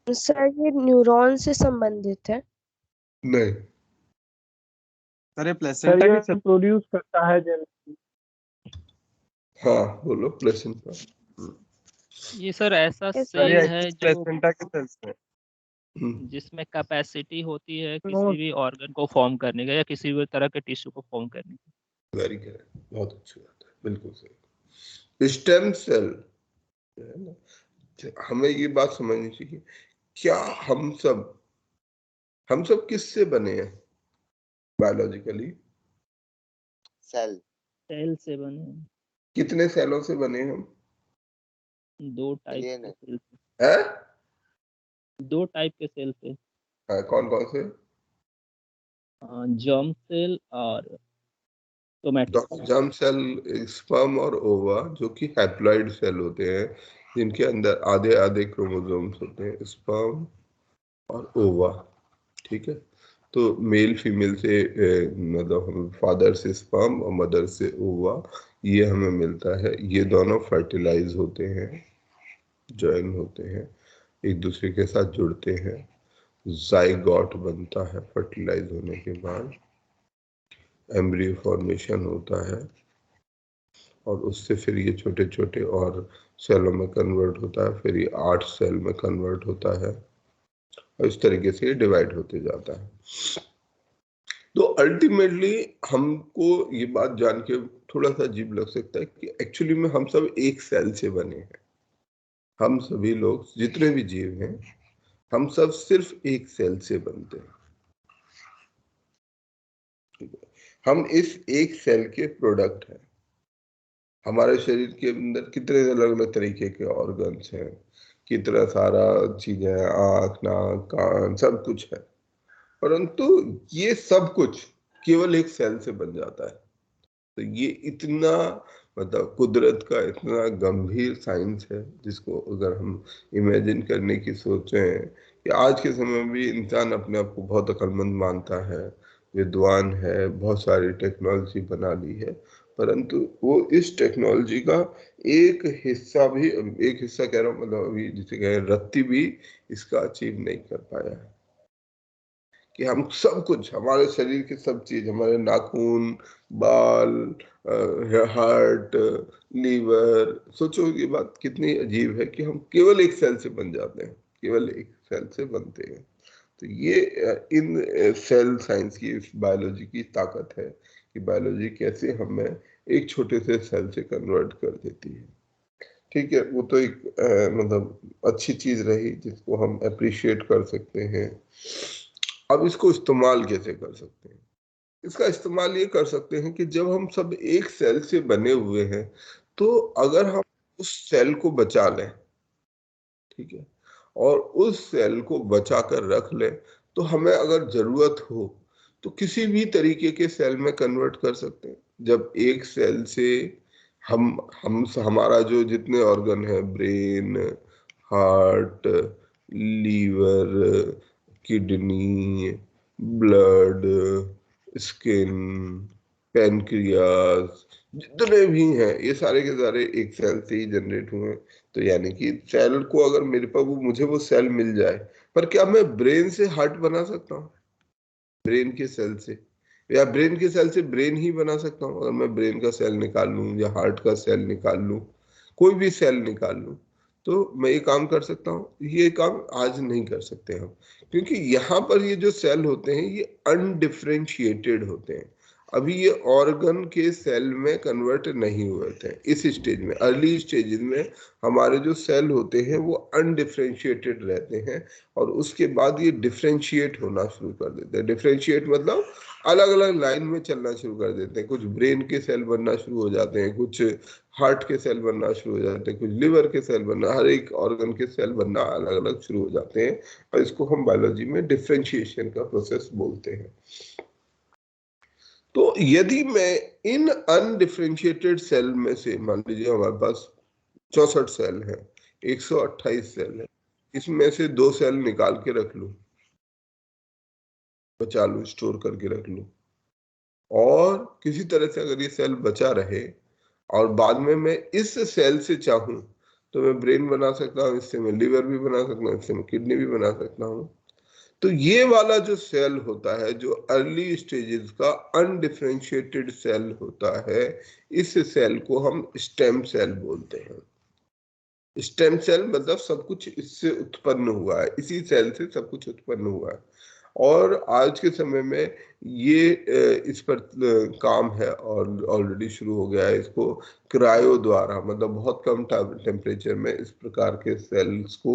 Speaker 4: सर ये न्यूरॉन से संबंधित है।
Speaker 1: नहीं
Speaker 7: अरे
Speaker 5: सर
Speaker 7: प्लेसेंटा
Speaker 5: ये
Speaker 7: की
Speaker 5: प्रोड्यूस करता है जैसे।
Speaker 1: हाँ बोलो प्लेसेंटा।
Speaker 2: ये सर ऐसा
Speaker 4: Yes, sir.
Speaker 2: सेल है जो
Speaker 7: प्लेसेंटा के सेल्स में
Speaker 2: जिसमें कैपेसिटी होती है
Speaker 5: No.
Speaker 2: किसी भी ऑर्गन को फॉर्म करने का या किसी भी तरह के टिश्यू को फॉर्म करने का।
Speaker 1: वेरी करेक्ट, बहुत अच्छी बात है, बिल्कुल सही। स्टेम सेल है ना, हमें ये बात समझनी चाहिए, क्या हम सब किससे बने हैं बायोलॉजिकली?
Speaker 2: सेल से बने हैं।
Speaker 1: कितने सेलों से बने हैं हम?
Speaker 2: 2 टाइप
Speaker 3: Alien
Speaker 2: के
Speaker 3: है।
Speaker 2: सेल से।
Speaker 1: हैं?
Speaker 2: 2 टाइप के सेल से,
Speaker 1: कौन कौन से?
Speaker 2: जर्म सेल और सोमैटिक।
Speaker 1: जर्म सेल, स्पर्म और ओवा, जो कि हैप्लॉइड सेल होते हैं, जिनके अंदर आधे आधे क्रोमोसोम्स होते हैं, स्पर्म और ओवा। ठीक है, तो मेल फीमेल से मतलब हम फादर से स्पर्म और मदर से ओवा, ये हमें मिलता है। ये दोनों फर्टिलाइज होते हैं, ज्वाइन होते हैं, एक दूसरे के साथ जुड़ते हैं, जाइगोट बनता है, फर्टिलाइज होने के बाद एम्ब्रियो फॉर्मेशन होता है, और उससे फिर ये छोटे छोटे और सेलों में कन्वर्ट होता है, फिर ये 8 सेल में कन्वर्ट होता है, और इस तरीके से ये डिवाइड होते जाता है। तो अल्टीमेटली हमको ये बात जान के थोड़ा सा अजीब लग सकता है कि एक्चुअली में हम सब एक सेल से बने हैं। हम सभी लोग, जितने भी जीव हैं, हम सब सिर्फ एक सेल से बनते हैं। हम इस एक सेल के प्रोडक्ट हैं। हमारे शरीर के अंदर कितने अलग अलग तरीके के ऑर्गन्स हैं, कितना सारा चीजें हैं, आँख नाक कान सब कुछ है, परंतु ये सब कुछ केवल एक सेल से बन जाता है। तो ये इतना मतलब कुदरत का इतना गंभीर साइंस है, जिसको अगर हम इमेजिन करने की सोचें कि आज के समय में भी इंसान अपने आप को बहुत अक्लमंद मानता है, विद्वान है, बहुत सारी टेक्नोलॉजी बना ली है, परंतु वो इस टेक्नोलॉजी का एक हिस्सा भी, एक हिस्सा कह रहा हूँ मतलब अभी जिसे कह रत्ती भी इसका अचीव नहीं कर पाया है। कि हम सब कुछ, हमारे शरीर की सब चीज, हमारे नाखून, बाल, हार्ट, लीवर, सोचो ये बात कितनी अजीब है कि हम केवल एक सेल से बन जाते हैं, केवल एक सेल से बनते हैं। तो ये इन सेल साइंस की, इस बायोलॉजी की ताकत है कि बायोलॉजी कैसे हमें एक छोटे से सेल से कन्वर्ट कर देती है। ठीक है, वो तो एक मतलब अच्छी चीज रही जिसको हम अप्रिशिएट कर सकते हैं। अब इसको इस्तेमाल कैसे कर सकते हैं? इसका इस्तेमाल ये कर सकते हैं कि जब हम सब एक सेल से बने हुए हैं, तो अगर हम उस सेल को बचा लें, ठीक है, और उस सेल को बचा कर रख लें, तो हमें अगर जरूरत हो तो किसी भी तरीके के सेल में कन्वर्ट कर सकते हैं। जब एक सेल से हम हमारा जो जितने ऑर्गन है, brain, heart, liver, kidney, blood, skin, pancreas, जितने भी हैं ये सारे के सारे एक सेल से ही जनरेट हुए हैं। तो यानी कि सेल को अगर मेरे पास मुझे वो सेल मिल जाए, पर क्या मैं ब्रेन से हार्ट बना सकता हूँ? ब्रेन के सेल से, या ब्रेन के सेल से ब्रेन ही बना सकता हूँ? अगर मैं ब्रेन का सेल निकाल लूँ या हार्ट का सेल निकाल लूँ, कोई भी सेल निकाल लूँ, तो मैं ये काम कर सकता हूँ? ये काम आज नहीं कर सकते हम, क्योंकि यहाँ पर ये जो सेल होते हैं ये अनडिफरेंशिएटेड होते हैं। अभी ये ऑर्गन के सेल में कन्वर्ट नहीं हुए थे इस स्टेज में। अर्ली स्टेज में हमारे जो सेल होते हैं वो अनडिफ्रेंशिएटेड रहते हैं और उसके बाद ये डिफ्रेंशिएट होना शुरू कर देते हैं। डिफ्रेंशिएट मतलब अलग अलग लाइन में चलना शुरू कर देते हैं। कुछ ब्रेन के सेल बनना शुरू हो जाते हैं, कुछ हार्ट के सेल बनना शुरू हो जाते हैं, कुछ लिवर के सेल बनना, हर एक ऑर्गन के सेल बनना अलग अलग शुरू हो जाते हैं और इसको हम बायोलॉजी में डिफ्रेंशिएशन का प्रोसेस बोलते हैं। तो यदि मैं इन अनडिफ्रेंशिएटेड सेल में से, मान लीजिए हमारे पास 64 सेल है, 128 सेल है, इसमें से 2 सेल निकाल के रख लूं, बचा लूं, स्टोर करके रख लूं, और किसी तरह से अगर ये सेल बचा रहे और बाद में मैं इस सेल से चाहूं तो मैं ब्रेन बना सकता हूं, इससे मैं लिवर भी बना सकता हूं, इससे मैं किडनी भी बना सकता हूं। तो ये वाला जो सेल होता है, जो अर्ली स्टेजेस का अनडिफरेंशिएटेड सेल होता है, इस सेल को हम स्टेम सेल बोलते हैं। स्टेम सेल मतलब सब कुछ इससे उत्पन्न हुआ है, इसी सेल से सब कुछ उत्पन्न हुआ है। और आज के समय में ये इस पर काम है और ऑलरेडी शुरू हो गया है। इसको क्रायो द्वारा, मतलब बहुत कम टेम्परेचर में इस प्रकार के सेल्स को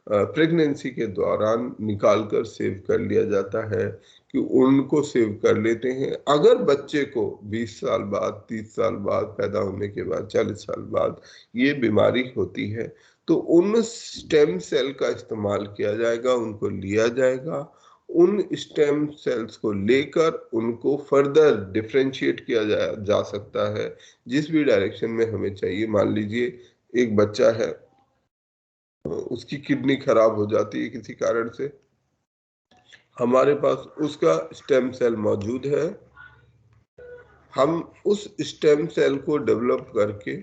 Speaker 1: प्रेगनेंसी के दौरान निकाल कर सेव कर लिया जाता है कि उनको सेव कर लेते हैं। अगर बच्चे को 20 साल बाद, 30 साल बाद, पैदा होने के बाद 40 साल बाद ये बीमारी होती है तो उन स्टेम सेल का इस्तेमाल किया जाएगा, उनको लिया जाएगा, उन स्टेम सेल्स को लेकर उनको फर्दर डिफरेंशिएट किया जा सकता है जिस भी डायरेक्शन में हमें चाहिए। मान लीजिए एक बच्चा है, उसकी किडनी खराब हो जाती है किसी कारण से, हमारे पास उसका स्टेम सेल मौजूद है, हम उस स्टेम सेल को डेवलप करके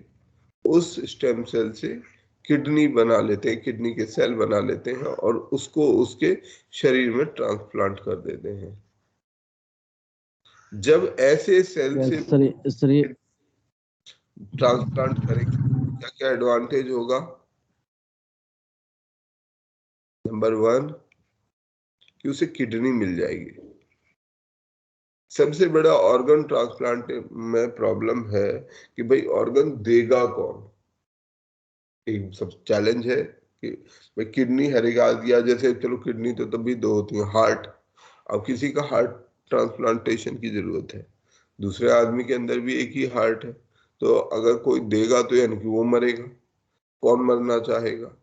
Speaker 1: उस स्टेम सेल से किडनी बना लेते हैं, किडनी के सेल बना लेते हैं और उसको उसके शरीर में ट्रांसप्लांट कर देते हैं। जब ऐसे सेल से ट्रांसप्लांट करेंगे क्या क्या एडवांटेज होगा? नंबर 1 कि उसे किडनी मिल जाएगी। सबसे बड़ा ऑर्गन ट्रांसप्लांट में प्रॉब्लम है कि भाई ऑर्गन देगा कौन। एक सब चैलेंज है कि भाई किडनी हर एक दिया, जैसे चलो किडनी तो तब भी 2 होती है, हार्ट, अब किसी का हार्ट ट्रांसप्लांटेशन की जरूरत है, दूसरे आदमी के अंदर भी एक ही हार्ट है, तो अगर कोई देगा तो यानी कि वो मरेगा, कौन मरना चाहेगा?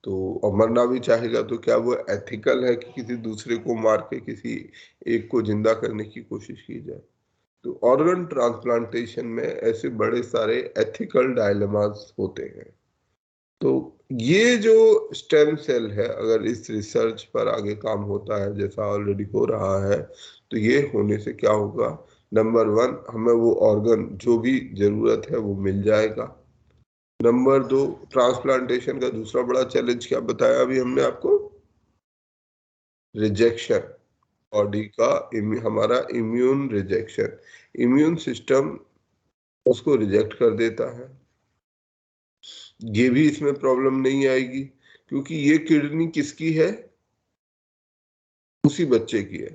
Speaker 1: तो और मरना भी चाहेगा तो क्या वो एथिकल है कि किसी दूसरे को मार के किसी एक को जिंदा करने की कोशिश की जाए? तो ऑर्गन ट्रांसप्लांटेशन में ऐसे बड़े सारे एथिकल डायलेमास होते हैं। तो ये जो स्टेम सेल है, अगर इस रिसर्च पर आगे काम होता है जैसा ऑलरेडी हो रहा है, तो ये होने से क्या होगा? नंबर 1 हमें वो ऑर्गन जो भी जरूरत है वो मिल जाएगा। नंबर 2 ट्रांसप्लांटेशन का दूसरा बड़ा चैलेंज क्या बताया अभी हमने आपको? रिजेक्शन, बॉडी का हमारा इम्यून रिजेक्शन, इम्यून सिस्टम उसको रिजेक्ट कर देता है। ये भी इसमें प्रॉब्लम नहीं आएगी क्योंकि ये किडनी किसकी है? उसी बच्चे की है,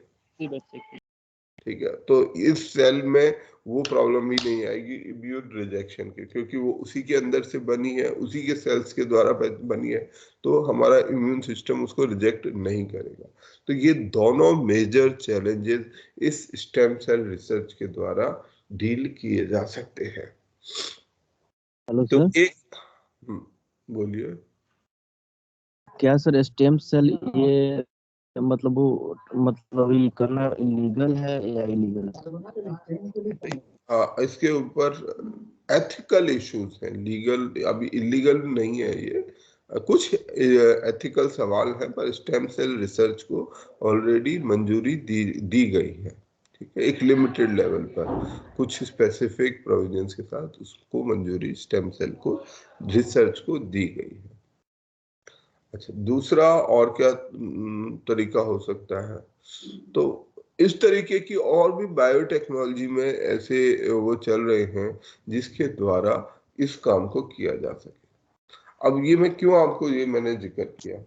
Speaker 1: ठीक है। तो इस सेल में वो प्रॉब्लम भी नहीं आएगी इम्यून रिजेक्शन की, क्योंकि वो उसी के अंदर से बनी है, उसी के सेल्स के द्वारा बनी है, तो हमारा इम्यून सिस्टम उसको रिजेक्ट नहीं करेगा। तो ये दोनों मेजर चैलेंजेस इस स्टेम सेल रिसर्च के द्वारा डील किए जा सकते हैं।
Speaker 8: हेलो
Speaker 1: तो
Speaker 8: सर,
Speaker 1: एक बोलिए।
Speaker 8: क्या सर स्टेम सेल ये मतलब वो मतलब ये करना इलीगल है या इलीगल है?
Speaker 1: इसके ऊपर एथिकल इश्यूज हैं, लीगल अभी इलीगल नहीं है ये, कुछ एथिकल सवाल है, पर स्टेम सेल रिसर्च को ऑलरेडी मंजूरी दी गई है, ठीक है, एक लिमिटेड लेवल पर कुछ स्पेसिफिक प्रोविजंस के साथ उसको मंजूरी स्टेम सेल को रिसर्च को दी गई है। अच्छा, दूसरा और क्या तरीका हो सकता है? तो इस तरीके की और भी बायोटेक्नोलॉजी में ऐसे वो चल रहे हैं जिसके द्वारा इस काम को किया जा सके। अब ये मैं क्यों आपको ये मैंने जिक्र किया,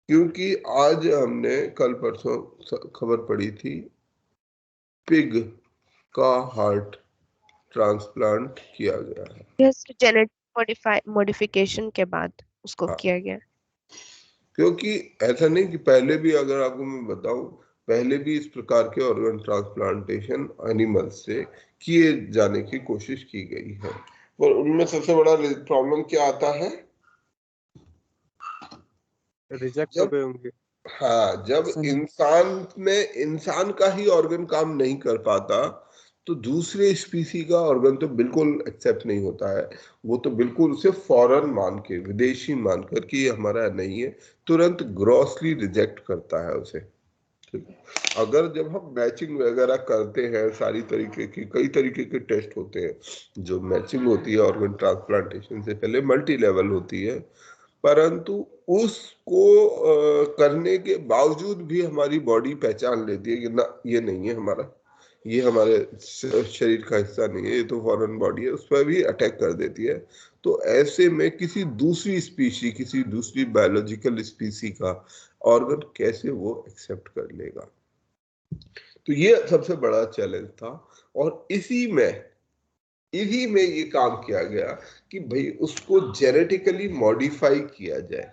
Speaker 1: क्योंकि आज हमने कल परसों खबर पड़ी थी पिग का हार्ट ट्रांसप्लांट किया गया है।
Speaker 4: यस, जेनेटिक मॉडिफिकेशन के बाद उसको
Speaker 1: हाँ,
Speaker 4: किया गया।
Speaker 1: क्योंकि ऐसा नहीं कि पहले भी, अगर आपको मैं बताऊं, पहले भी इस प्रकार के ऑर्गन ट्रांसप्लांटेशन एनिमल्स से किए जाने की कोशिश की गई है, पर उनमें सबसे बड़ा प्रॉब्लम क्या आता है?
Speaker 5: रिजेक्ट हो
Speaker 1: जब,
Speaker 5: गए होंगे।
Speaker 1: हाँ, जब इंसान का ही ऑर्गन काम नहीं कर पाता, तो दूसरे स्पीसी का ऑर्गन तो बिल्कुल एक्सेप्ट नहीं होता है। वो तो बिल्कुल उसे फॉरेन मान के, विदेशी मानकर कि ये हमारा नहीं है, तुरंत ग्रॉसली रिजेक्ट करता है उसे। ठीक है। अगर जब हम मैचिंग वगैरह करते हैं, सारी तरीके की, कई तरीके के टेस्ट होते हैं, जो मैचिंग होती है ऑर्गन ट्रांसप्लांटेशन से पहले मल्टी लेवल होती है, परंतु उसको करने के बावजूद भी हमारी बॉडी पहचान लेती है कि ना, ये नहीं है हमारा, ये हमारे शरीर का हिस्सा नहीं है, ये तो फॉरेन बॉडी है, उस पर भी अटैक कर देती है। तो ऐसे में किसी दूसरी स्पीशी, किसी दूसरी बायोलॉजिकल स्पीसी का ऑर्गन कैसे वो एक्सेप्ट कर लेगा? तो ये सबसे बड़ा चैलेंज था। और इसी में ये काम किया गया कि भाई उसको जेनेटिकली मॉडिफाई किया जाए।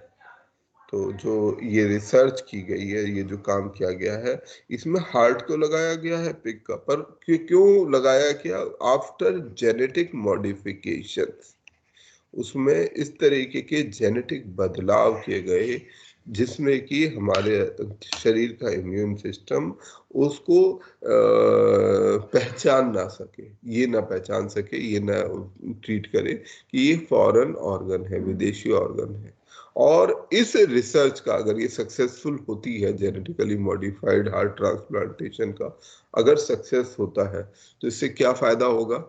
Speaker 1: तो जो ये रिसर्च की गई है, ये जो काम किया गया है, इसमें हार्ट को लगाया गया है पिग का, पर क्यों लगाया गया? आफ्टर जेनेटिक मॉडिफिकेशन, उसमें इस तरीके के जेनेटिक बदलाव किए गए जिसमें कि हमारे शरीर का इम्यून सिस्टम उसको पहचान ना सके, ये ना पहचान सके, ये ना ट्रीट करे कि ये फॉरेन ऑर्गन है, विदेशी ऑर्गन है। और इस रिसर्च का अगर ये सक्सेसफुल होती है, जेनेटिकली मॉडिफाइड हार्ट ट्रांसप्लांटेशन का अगर सक्सेस होता है, तो इससे क्या फायदा होगा?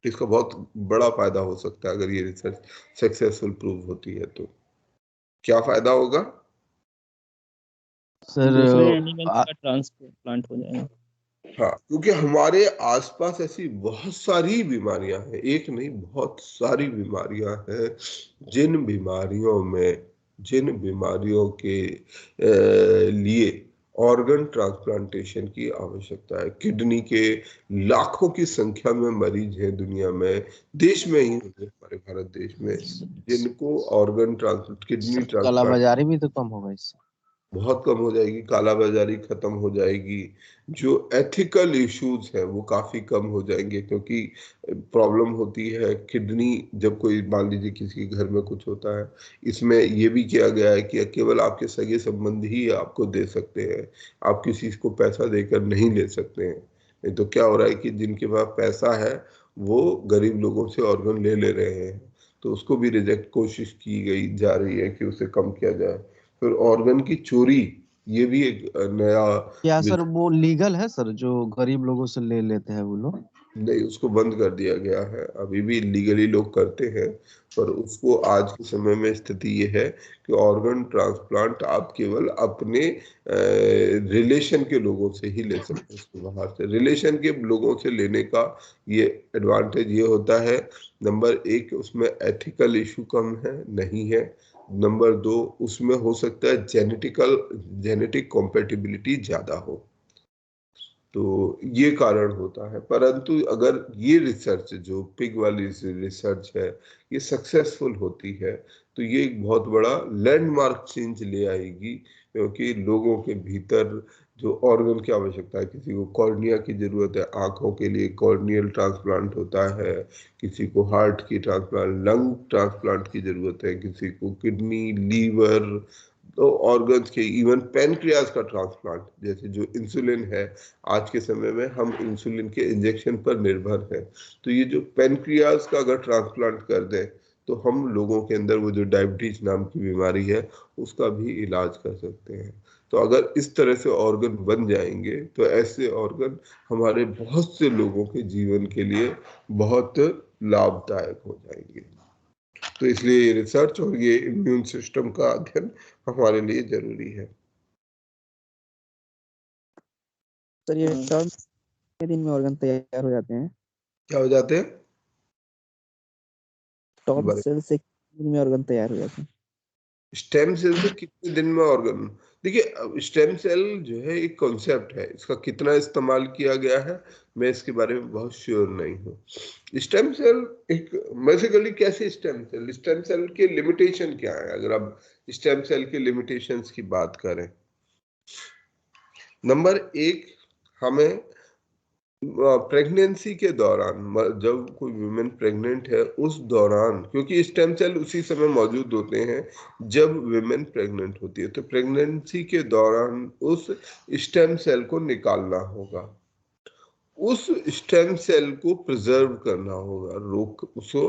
Speaker 1: इसका बहुत बड़ा फायदा हो सकता है। अगर ये रिसर्च सक्सेसफुल प्रूव होती है तो क्या फायदा होगा?
Speaker 8: सर
Speaker 2: दूसरे एनिमल्स का ट्रांसप्लांट हो जाएगा।
Speaker 1: हाँ, क्योंकि हमारे आसपास ऐसी बहुत सारी बीमारियां हैं, एक नहीं बहुत सारी बीमारियां हैं, जिन बीमारियों के लिए ऑर्गन ट्रांसप्लांटेशन की आवश्यकता है। किडनी के लाखों की संख्या में मरीज हैं दुनिया में, देश में ही होंगे, हमारे भारत देश में, जिनको organ transplant, kidney
Speaker 8: sir
Speaker 1: transplant
Speaker 8: कालाबाजारी भी तो कम होगा इससे।
Speaker 1: बहुत कम हो जाएगी, कालाबाजारी खत्म हो जाएगी, जो एथिकल इश्यूज है वो काफी कम हो जाएंगे। क्योंकि प्रॉब्लम होती है किडनी, जब कोई मान लीजिए किसी के घर में कुछ होता है, इसमें ये भी किया गया है कि केवल आपके सगे संबंधी ही आपको दे सकते हैं, आप किसी को पैसा देकर नहीं ले सकते हैं। नहीं तो क्या हो रहा है कि जिनके पास पैसा है वो गरीब लोगों से ऑर्गन ले ले रहे हैं, तो उसको भी रिजेक्ट कोशिश की गई जा रही है कि उसे कम किया जाए। फिर ऑर्गन की चोरी, ये भी एक नया
Speaker 8: क्या सर वो लीगल है सर, जो गरीब लोगों से ले लेते हैं वो लोग?
Speaker 1: नहीं, उसको बंद कर दिया गया है। अभी भी लीगली लोग करते हैं, पर उसको आज के समय में स्थिति ये है कि ऑर्गन ट्रांसप्लांट आप केवल अपने रिलेशन के लोगों से ही ले सकते हैं। उसको बाहर से रिलेशन के लोगों से लेने का ये एडवांटेज ये होता है, नंबर एक, उसमें एथिकल इशू कम है, नहीं है। नंबर दो, उसमें हो सकता है जेनेटिक कॉम्पेटिबिलिटी ज्यादा हो, तो ये कारण होता है। परंतु अगर ये रिसर्च, जो पिग वाली रिसर्च है, ये सक्सेसफुल होती है, तो ये एक बहुत बड़ा लैंडमार्क चेंज ले आएगी। क्योंकि लोगों के भीतर जो ऑर्गन की आवश्यकता है, किसी को कॉर्निया की जरूरत है, आंखों के लिए कॉर्नियल ट्रांसप्लांट होता है, किसी को हार्ट की ट्रांसप्लांट, लंग ट्रांसप्लांट की जरूरत है, किसी को किडनी, लीवर, तो ऑर्गन्स के, इवन पेनक्रियाज का ट्रांसप्लांट, जैसे जो इंसुलिन है, आज के समय में हम इंसुलिन के इंजेक्शन पर निर्भर है, तो ये जो पेनक्रियाज का अगर ट्रांसप्लांट कर दें, तो हम लोगों के अंदर वो जो डायबिटीज नाम की बीमारी है उसका भी इलाज कर सकते हैं। तो अगर इस तरह से ऑर्गन बन जाएंगे, तो ऐसे ऑर्गन हमारे बहुत से लोगों के जीवन के लिए बहुत लाभदायक हो जाएंगे। तो इसलिए ये रिसर्च और ये इम्यून सिस्टम का अध्ययन हमारे लिए जरूरी है।
Speaker 9: सर ये टर्म कितने दिन में ऑर्गन तैयार हो जाते हैं?
Speaker 1: क्या हो जाते हैं?
Speaker 9: टॉर्म सेल से कितने दिन में ऑर्गन तैयार हो जाते हैं?
Speaker 1: स्टेम सेल से कितने दिन में ऑर्गन, देखिए स्टेम सेल जो है एक कॉन्सेप्ट है, इसका कितना इस्तेमाल किया गया है मैं इसके बारे में बहुत श्योर नहीं हूँ। स्टेम सेल एक बेसिकली कैसे स्टेम सेल के लिमिटेशन क्या है, अगर आप स्टेम सेल के लिमिटेशंस की बात करें, नंबर एक, हमें प्रेगनेंसी के दौरान जब कोई वुमेन प्रेग्नेंट है उस दौरान, क्योंकि स्टेम सेल उसी समय मौजूद होते हैं जब वुमेन प्रेग्नेंट होती है, तो प्रेगनेंसी के दौरान उस स्टेम सेल को निकालना होगा, उस स्टेम सेल को प्रिजर्व करना होगा, उसको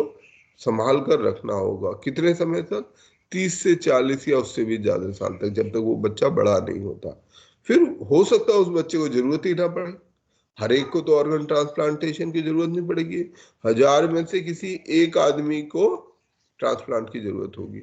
Speaker 1: संभाल कर रखना होगा, कितने समय तक, 30 से 40 या उससे भी ज्यादा साल तक, जब तक वो बच्चा बड़ा नहीं होता। फिर हो सकता है उस बच्चे को जरूरत ही ना पड़े, हर एक को तो ऑर्गन ट्रांसप्लांटेशन की जरूरत नहीं पड़ेगी, 1000 में से किसी एक आदमी को ट्रांसप्लांट की जरूरत होगी,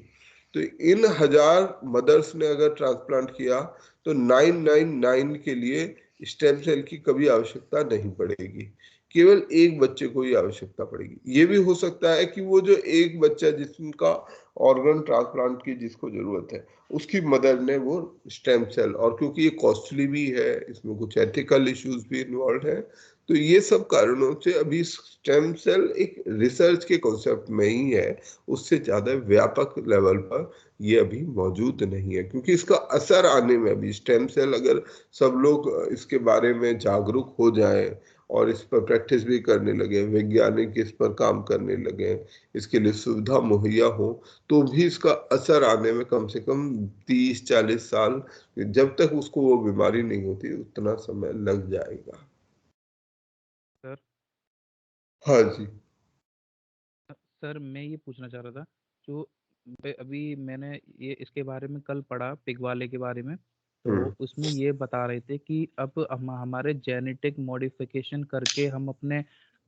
Speaker 1: तो इन 1000 मदर्स ने अगर ट्रांसप्लांट किया तो 999 के लिए स्टेम सेल की कभी आवश्यकता नहीं पड़ेगी, केवल एक बच्चे को ही आवश्यकता पड़ेगी। ये भी हो सकता है कि वो जो एक बच्चा जिसका ऑर्गन ट्रांसप्लांट की जिसको जरूरत है उसकी मदर ने वो स्टेम सेल, और क्योंकि ये कॉस्टली भी है, इसमें कुछ एथिकल इश्यूज भी इन्वॉल्व है, तो ये सब कारणों से अभी स्टेम सेल एक रिसर्च के कॉन्सेप्ट में ही है, उससे ज्यादा व्यापक लेवल पर ये अभी मौजूद नहीं है, क्योंकि इसका असर आने में अभी स्टेम सेल, अगर सब लोग इसके बारे में जागरूक हो जाएं और इस पर प्रैक्टिस भी करने लगे, वैज्ञानिक इस पर काम करने लगे, इसके लिए सुविधा मुहैया हो, तो भी इसका असर आने में कम से कम 30-40 साल, जब तक उसको वो बीमारी नहीं होती उतना समय लग जाएगा।
Speaker 2: सर
Speaker 1: हाँ जी।
Speaker 2: सर मैं ये पूछना चाह रहा था, जो अभी मैंने ये इसके बारे में कल पढ़ा, पिग वाले के बारे में, तो उसमें ये बता रहे थे कि अब हमारे जेनेटिक मॉडिफिकेशन करके हम अपने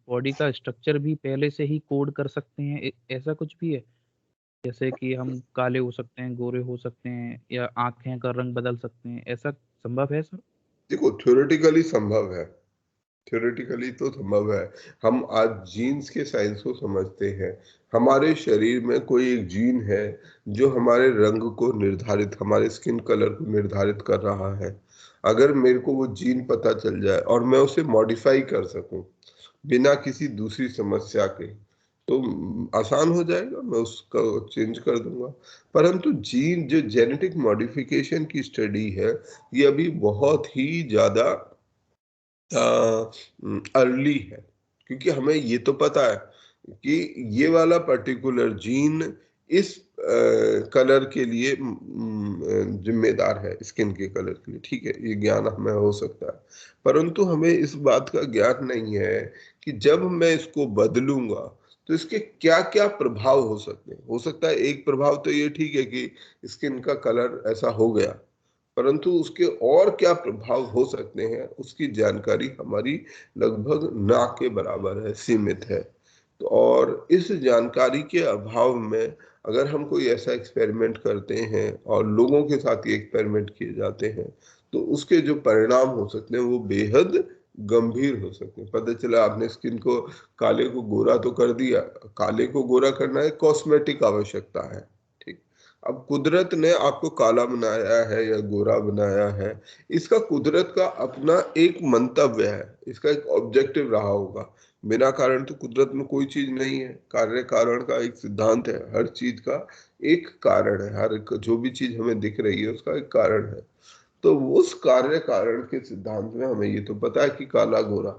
Speaker 2: बॉडी का स्ट्रक्चर भी पहले से ही कोड कर सकते हैं, ऐसा कुछ भी है? जैसे कि हम काले हो सकते हैं, गोरे हो सकते हैं, या आंखें का रंग बदल सकते हैं, ऐसा संभव है सर?
Speaker 1: देखो थ्योरेटिकली संभव है, थ्योरेटिकली तो संभव है। हम आज जीन्स के साइंस को समझते हैं, हमारे शरीर में कोई एक जीन है जो हमारे रंग को निर्धारित, हमारे स्किन कलर को निर्धारित कर रहा है। अगर मेरे को वो जीन पता चल जाए और मैं उसे मॉडिफाई कर सकूं बिना किसी दूसरी समस्या के, तो आसान हो जाएगा, मैं उसका चेंज कर दूंगा। परंतु जीन जो जेनेटिक मॉडिफिकेशन की स्टडी है ये अभी बहुत ही ज्यादा अर्ली है, क्योंकि हमें ये तो पता है कि ये वाला पर्टिकुलर जीन इस कलर के लिए जिम्मेदार है, स्किन के कलर के लिए, ठीक है, ये ज्ञान हमें हो सकता है, परंतु हमें इस बात का ज्ञान नहीं है कि जब मैं इसको बदलूंगा तो इसके क्या क्या प्रभाव हो सकते हैं। हो सकता है एक प्रभाव तो ये ठीक है कि स्किन का कलर ऐसा हो गया, परंतु उसके और क्या प्रभाव हो सकते हैं उसकी जानकारी हमारी लगभग ना के बराबर है, सीमित है। तो और इस जानकारी के अभाव में अगर हम कोई ऐसा एक्सपेरिमेंट करते हैं और लोगों के साथ ये एक्सपेरिमेंट किए जाते हैं तो उसके जो परिणाम हो सकते हैं वो बेहद गंभीर हो सकते हैं। पता चला आपने स्किन को, काले को गोरा तो कर दिया, काले को गोरा करना एक कॉस्मेटिक आवश्यकता है, ठीक। अब कुदरत ने आपको काला बनाया है या गोरा बनाया है, इसका कुदरत का अपना एक मंतव्य है, इसका एक ऑब्जेक्टिव रहा होगा। बिना कारण तो कुदरत में कोई चीज नहीं है, कार्य कारण का एक सिद्धांत है, हर चीज का एक कारण है, हर जो भी चीज हमें दिख रही है उसका एक कारण है। तो उस कार्य कारण के सिद्धांत में हमें ये तो पता है कि काला गोरा,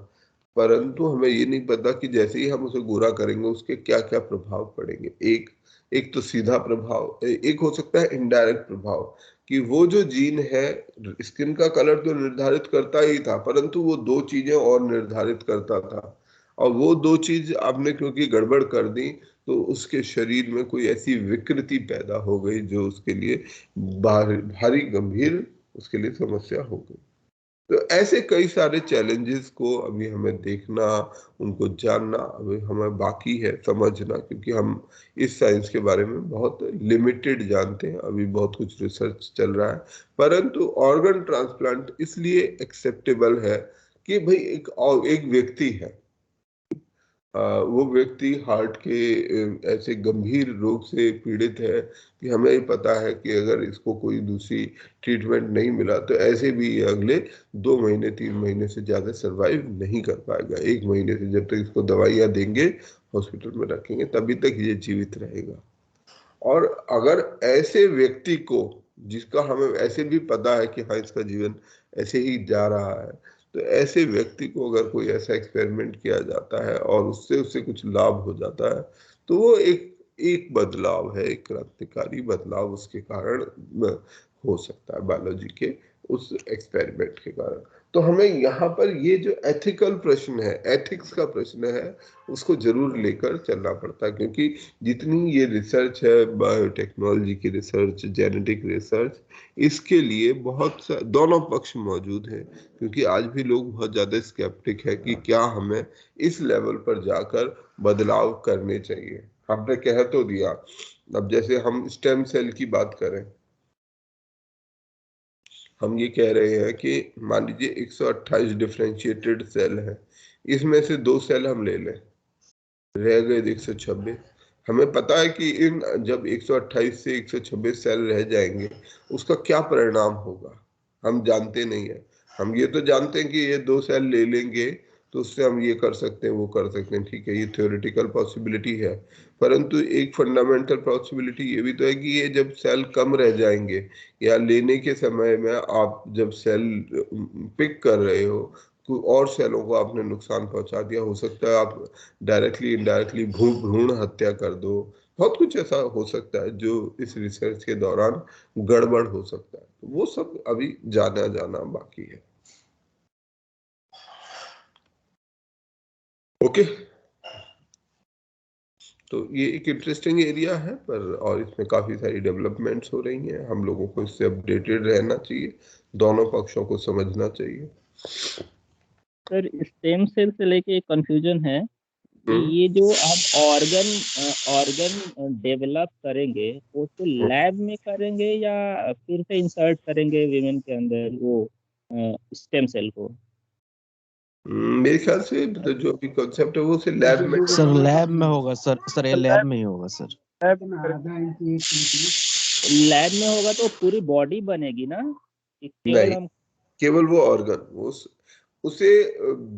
Speaker 1: परंतु हमें ये नहीं पता कि जैसे ही हम उसे गोरा करेंगे उसके क्या क्या प्रभाव पड़ेंगे। एक एक तो सीधा प्रभाव, एक हो सकता है इनडायरेक्ट प्रभाव, कि वो जो जीन है स्किन का कलर तो निर्धारित करता ही था, परंतु वो दो चीजें और निर्धारित करता था, और वो दो चीज आपने क्योंकि गड़बड़ कर दी तो उसके शरीर में कोई ऐसी विकृति पैदा हो गई जो उसके लिए भारी गंभीर उसके लिए समस्या हो गई। तो ऐसे कई सारे चैलेंजेस को अभी हमें देखना, उनको जानना अभी हमें बाकी है समझना, क्योंकि हम इस साइंस के बारे में बहुत लिमिटेड जानते हैं, अभी बहुत कुछ रिसर्च चल रहा है। परंतु ऑर्गन ट्रांसप्लांट इसलिए एक्सेप्टेबल है कि भाई एक व्यक्ति है, वो व्यक्ति हार्ट के ऐसे गंभीर रोग से पीड़ित है कि हमें पता है कि अगर इसको कोई दूसरी ट्रीटमेंट नहीं मिला तो ऐसे भी ये अगले 2 महीने 3 महीने से ज्यादा सरवाइव नहीं कर पाएगा। 1 महीने से जब तक इसको दवाइयां देंगे, हॉस्पिटल में रखेंगे, तभी तक ये जीवित रहेगा। और अगर ऐसे व्यक्ति को, जिसका हमें ऐसे भी पता है कि हाँ इसका जीवन ऐसे ही जा रहा है, तो ऐसे व्यक्ति को अगर कोई ऐसा एक्सपेरिमेंट किया जाता है और उससे उससे कुछ लाभ हो जाता है, तो वो एक एक बदलाव है, एक क्रांतिकारी बदलाव उसके कारण हो सकता है, बायोलॉजी के उस एक्सपेरिमेंट के कारण। तो हमें यहाँ पर ये जो एथिकल प्रश्न है, एथिक्स का प्रश्न है, उसको जरूर लेकर चलना पड़ता है, क्योंकि जितनी ये रिसर्च है, बायोटेक्नोलॉजी की रिसर्च, जेनेटिक रिसर्च, इसके लिए दोनों पक्ष मौजूद हैं। क्योंकि आज भी लोग बहुत ज्यादा स्केप्टिक है कि क्या हमें इस लेवल पर जाकर बदलाव करने चाहिए। हमने कह तो दिया, अब जैसे हम स्टेम सेल की बात करें, हम ये कह रहे हैं कि मान लीजिए 128 डिफरेंशिएटेड सेल है, इसमें से 2 सेल हम ले लें, रह गए 126। हमें पता है कि इन जब 128 से 126 सेल रह जाएंगे, उसका क्या परिणाम होगा हम जानते नहीं है। हम ये तो जानते हैं कि ये 2 सेल ले लेंगे तो उससे हम ये कर सकते हैं, वो कर सकते हैं, ठीक है, ये थ्योरेटिकल पॉसिबिलिटी है। परंतु एक फंडामेंटल पॉसिबिलिटी ये भी तो है कि ये जब सेल कम रह जाएंगे, या लेने के समय में आप जब सेल पिक कर रहे हो, कोई और सेलों को आपने नुकसान पहुंचा दिया, हो सकता है आप डायरेक्टली इनडायरेक्टली भ्रूण हत्या कर दो। बहुत कुछ ऐसा हो सकता है जो इस रिसर्च के दौरान गड़बड़ हो सकता है। तो वो सब अभी जाना जाना बाकी है। ओके, तो ये एक इंटरेस्टिंग एरिया है, पर और इसमें काफी सारी डेवलपमेंट्स हो रही हैं। हम लोगों को इससे अपडेटेड रहना चाहिए, दोनों पक्षों को समझना चाहिए।
Speaker 8: सर स्टेम सेल से लेके एक कंफ्यूजन है कि ये जो हम ऑर्गन डेवलप करेंगे वो तो लैब में करेंगे या फिर से इंसर्ट करेंगे वीमेन के अंदर वो स्टेम सेल को?
Speaker 1: मेरे ख्याल से जो भी कॉन्सेप्ट है वो से लैब में,
Speaker 8: सर लैब में होगा सर ये लैब में ही होगा सर। लैब में होगा तो पूरी बॉडी बनेगी ना, केवल
Speaker 1: नहीं,
Speaker 8: हम
Speaker 1: केवल वो ऑर्गन, उसे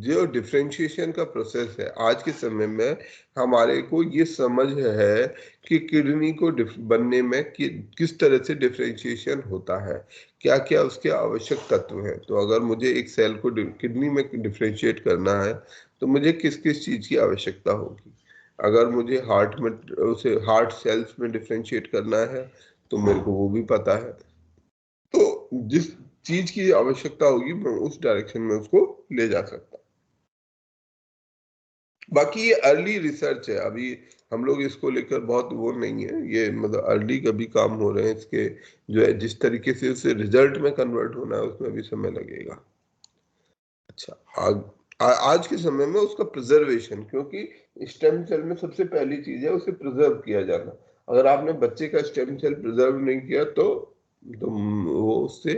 Speaker 1: जो डिफरेंशिएशन का प्रोसेस है आज के समय में, हमारे को ये समझ है कि किडनी को बनने में किस तरह से डिफरेंशिएशन होता है, क्या क्या उसके आवश्यक तत्व हैं। तो अगर मुझे एक सेल को किडनी में डिफरेंशिएट करना है, तो मुझे किस किस चीज की आवश्यकता होगी। अगर मुझे हार्ट में, उसे हार्ट सेल्स में डिफरेंशिएट करना है, तो मेरे को वो भी पता है। तो जिस चीज की आवश्यकता होगी मैं उस डायरेक्शन में उसको ले जा सकता। बाकी ये अर्ली रिसर्च है, अभी हम लोग इसको लेकर बहुत वो नहीं है, ये मतलब अर्ली कभी काम हो रहे हैं इसके, जो है जिस तरीके से उसे रिजल्ट में कन्वर्ट होना है उसमें भी समय लगेगा। अच्छा, आज के समय में उसका प्रिजर्वेशन, क्योंकि स्टेम सेल में सबसे पहली चीज है उसे प्रिजर्व किया जाना। अगर आपने बच्चे का स्टेम सेल प्रिजर्व नहीं किया तो वो उससे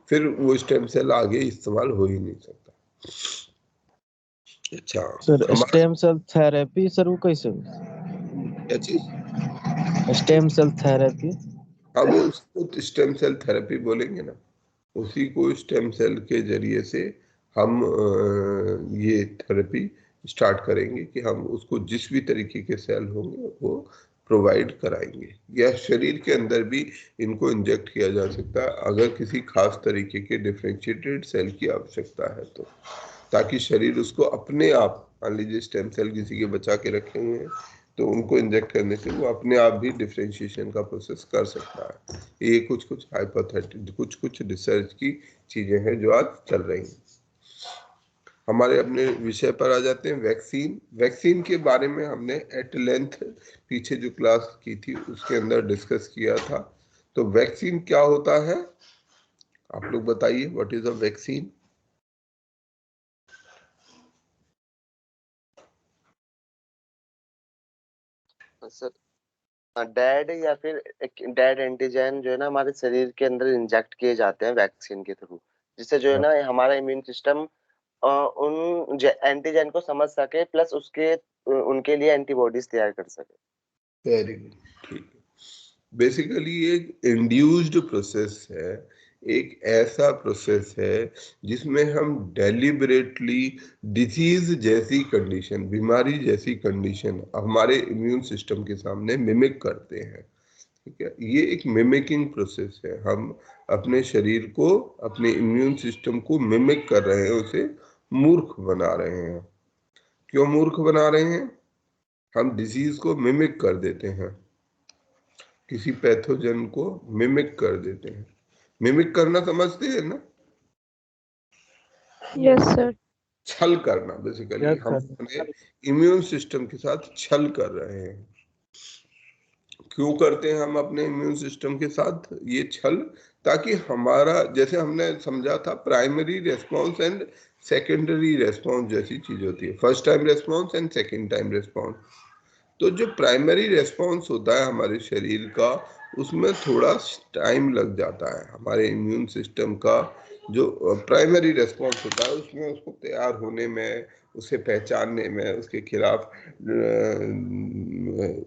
Speaker 1: फिर वो स्टेम सेल आगे इस्तेमाल हो ही नहीं सकता। अच्छा,
Speaker 8: सर
Speaker 1: हमारा
Speaker 8: स्टेम सेल थेरेपी सर वो कैसे होगा?
Speaker 1: क्या चीज,
Speaker 8: स्टेम सेल थेरेपी?
Speaker 1: अब उसको स्टेम सेल थेरेपी बोलेंगे ना, उसी को स्टेम सेल के जरिए से हम ये थेरेपी स्टार्ट करेंगे कि हम उसको जिस भी तरीके के सेल होंगे वो प्रोवाइड कराएंगे, या शरीर के अंदर भी इनको इंजेक्ट किया जा सकता है अगर किसी खास तरीके के डिफरेंशिएटेड सेल की आवश्यकता है तो, ताकि शरीर उसको अपने आप, मान लीजिए स्टेम सेल किसी के बचा के रखे हुए हैं, तो उनको इंजेक्ट करने से वो अपने आप भी डिफरेंशिएशन का प्रोसेस कर सकता है। ये कुछ कुछ हाइपोथेटिक, कुछ कुछ रिसर्च की चीजें हैं जो आज चल रही हैं। हमारे अपने विषय पर आ जाते हैं, वैक्सीन। वैक्सीन के बारे में हमने एट लेंथ पीछे जो क्लास की थी उसके अंदर डिस्कस किया था। तो वैक्सीन क्या होता है, आप लोग बताइए, what is a vaccine?
Speaker 3: Sir dead या फिर डेड एंटीजन जो है ना हमारे शरीर के अंदर इंजेक्ट किए जाते हैं वैक्सीन के थ्रू, जिससे जो है ना हमारा इम्यून सिस्टम उन एंटीजन को समझ सके, प्लस उसके उनके लिए एंटीबॉडीज तैयार कर सके।
Speaker 1: वेरी गुड, ठीक है। बेसिकली एक इंड्यूस्ड प्रोसेस है, एक ऐसा प्रोसेस है जिसमें हम डेलिबरेटली डिजीज जैसी कंडीशन, बीमारी जैसी कंडीशन हमारे इम्यून सिस्टम के सामने मिमिक करते हैं। ठीक है, ये एक मिमिकिंग प्रोसेस है। हम अपने शरीर को, अपने इम्यून सिस्टम को मिमिक कर रहे हैं, उसे मूर्ख बना रहे हैं। क्यों मूर्ख बना रहे हैं? हम डिजीज को मिमिक कर देते हैं, किसी पैथोजन को मिमिक कर देते हैं। मिमिक करना समझते हैं ना?
Speaker 4: Yes sir.
Speaker 1: छल करना। बेसिकली
Speaker 5: यस
Speaker 1: हम
Speaker 5: सर।
Speaker 1: अपने इम्यून सिस्टम के साथ छल कर रहे हैं। क्यों करते हैं हम अपने इम्यून सिस्टम के साथ ये छल? ताकि हमारा, जैसे हमने समझा था, primary response and secondary response जैसी चीज होती है, first time response and second time response. तो जो प्राइमरी रेस्पॉन्स होता है हमारे शरीर का, उसमें थोड़ा टाइम लग जाता है। हमारे इम्यून सिस्टम का जो प्राइमरी रेस्पॉन्स होता है, उसमें उसको तैयार होने में, उसे पहचानने में, उसके खिलाफ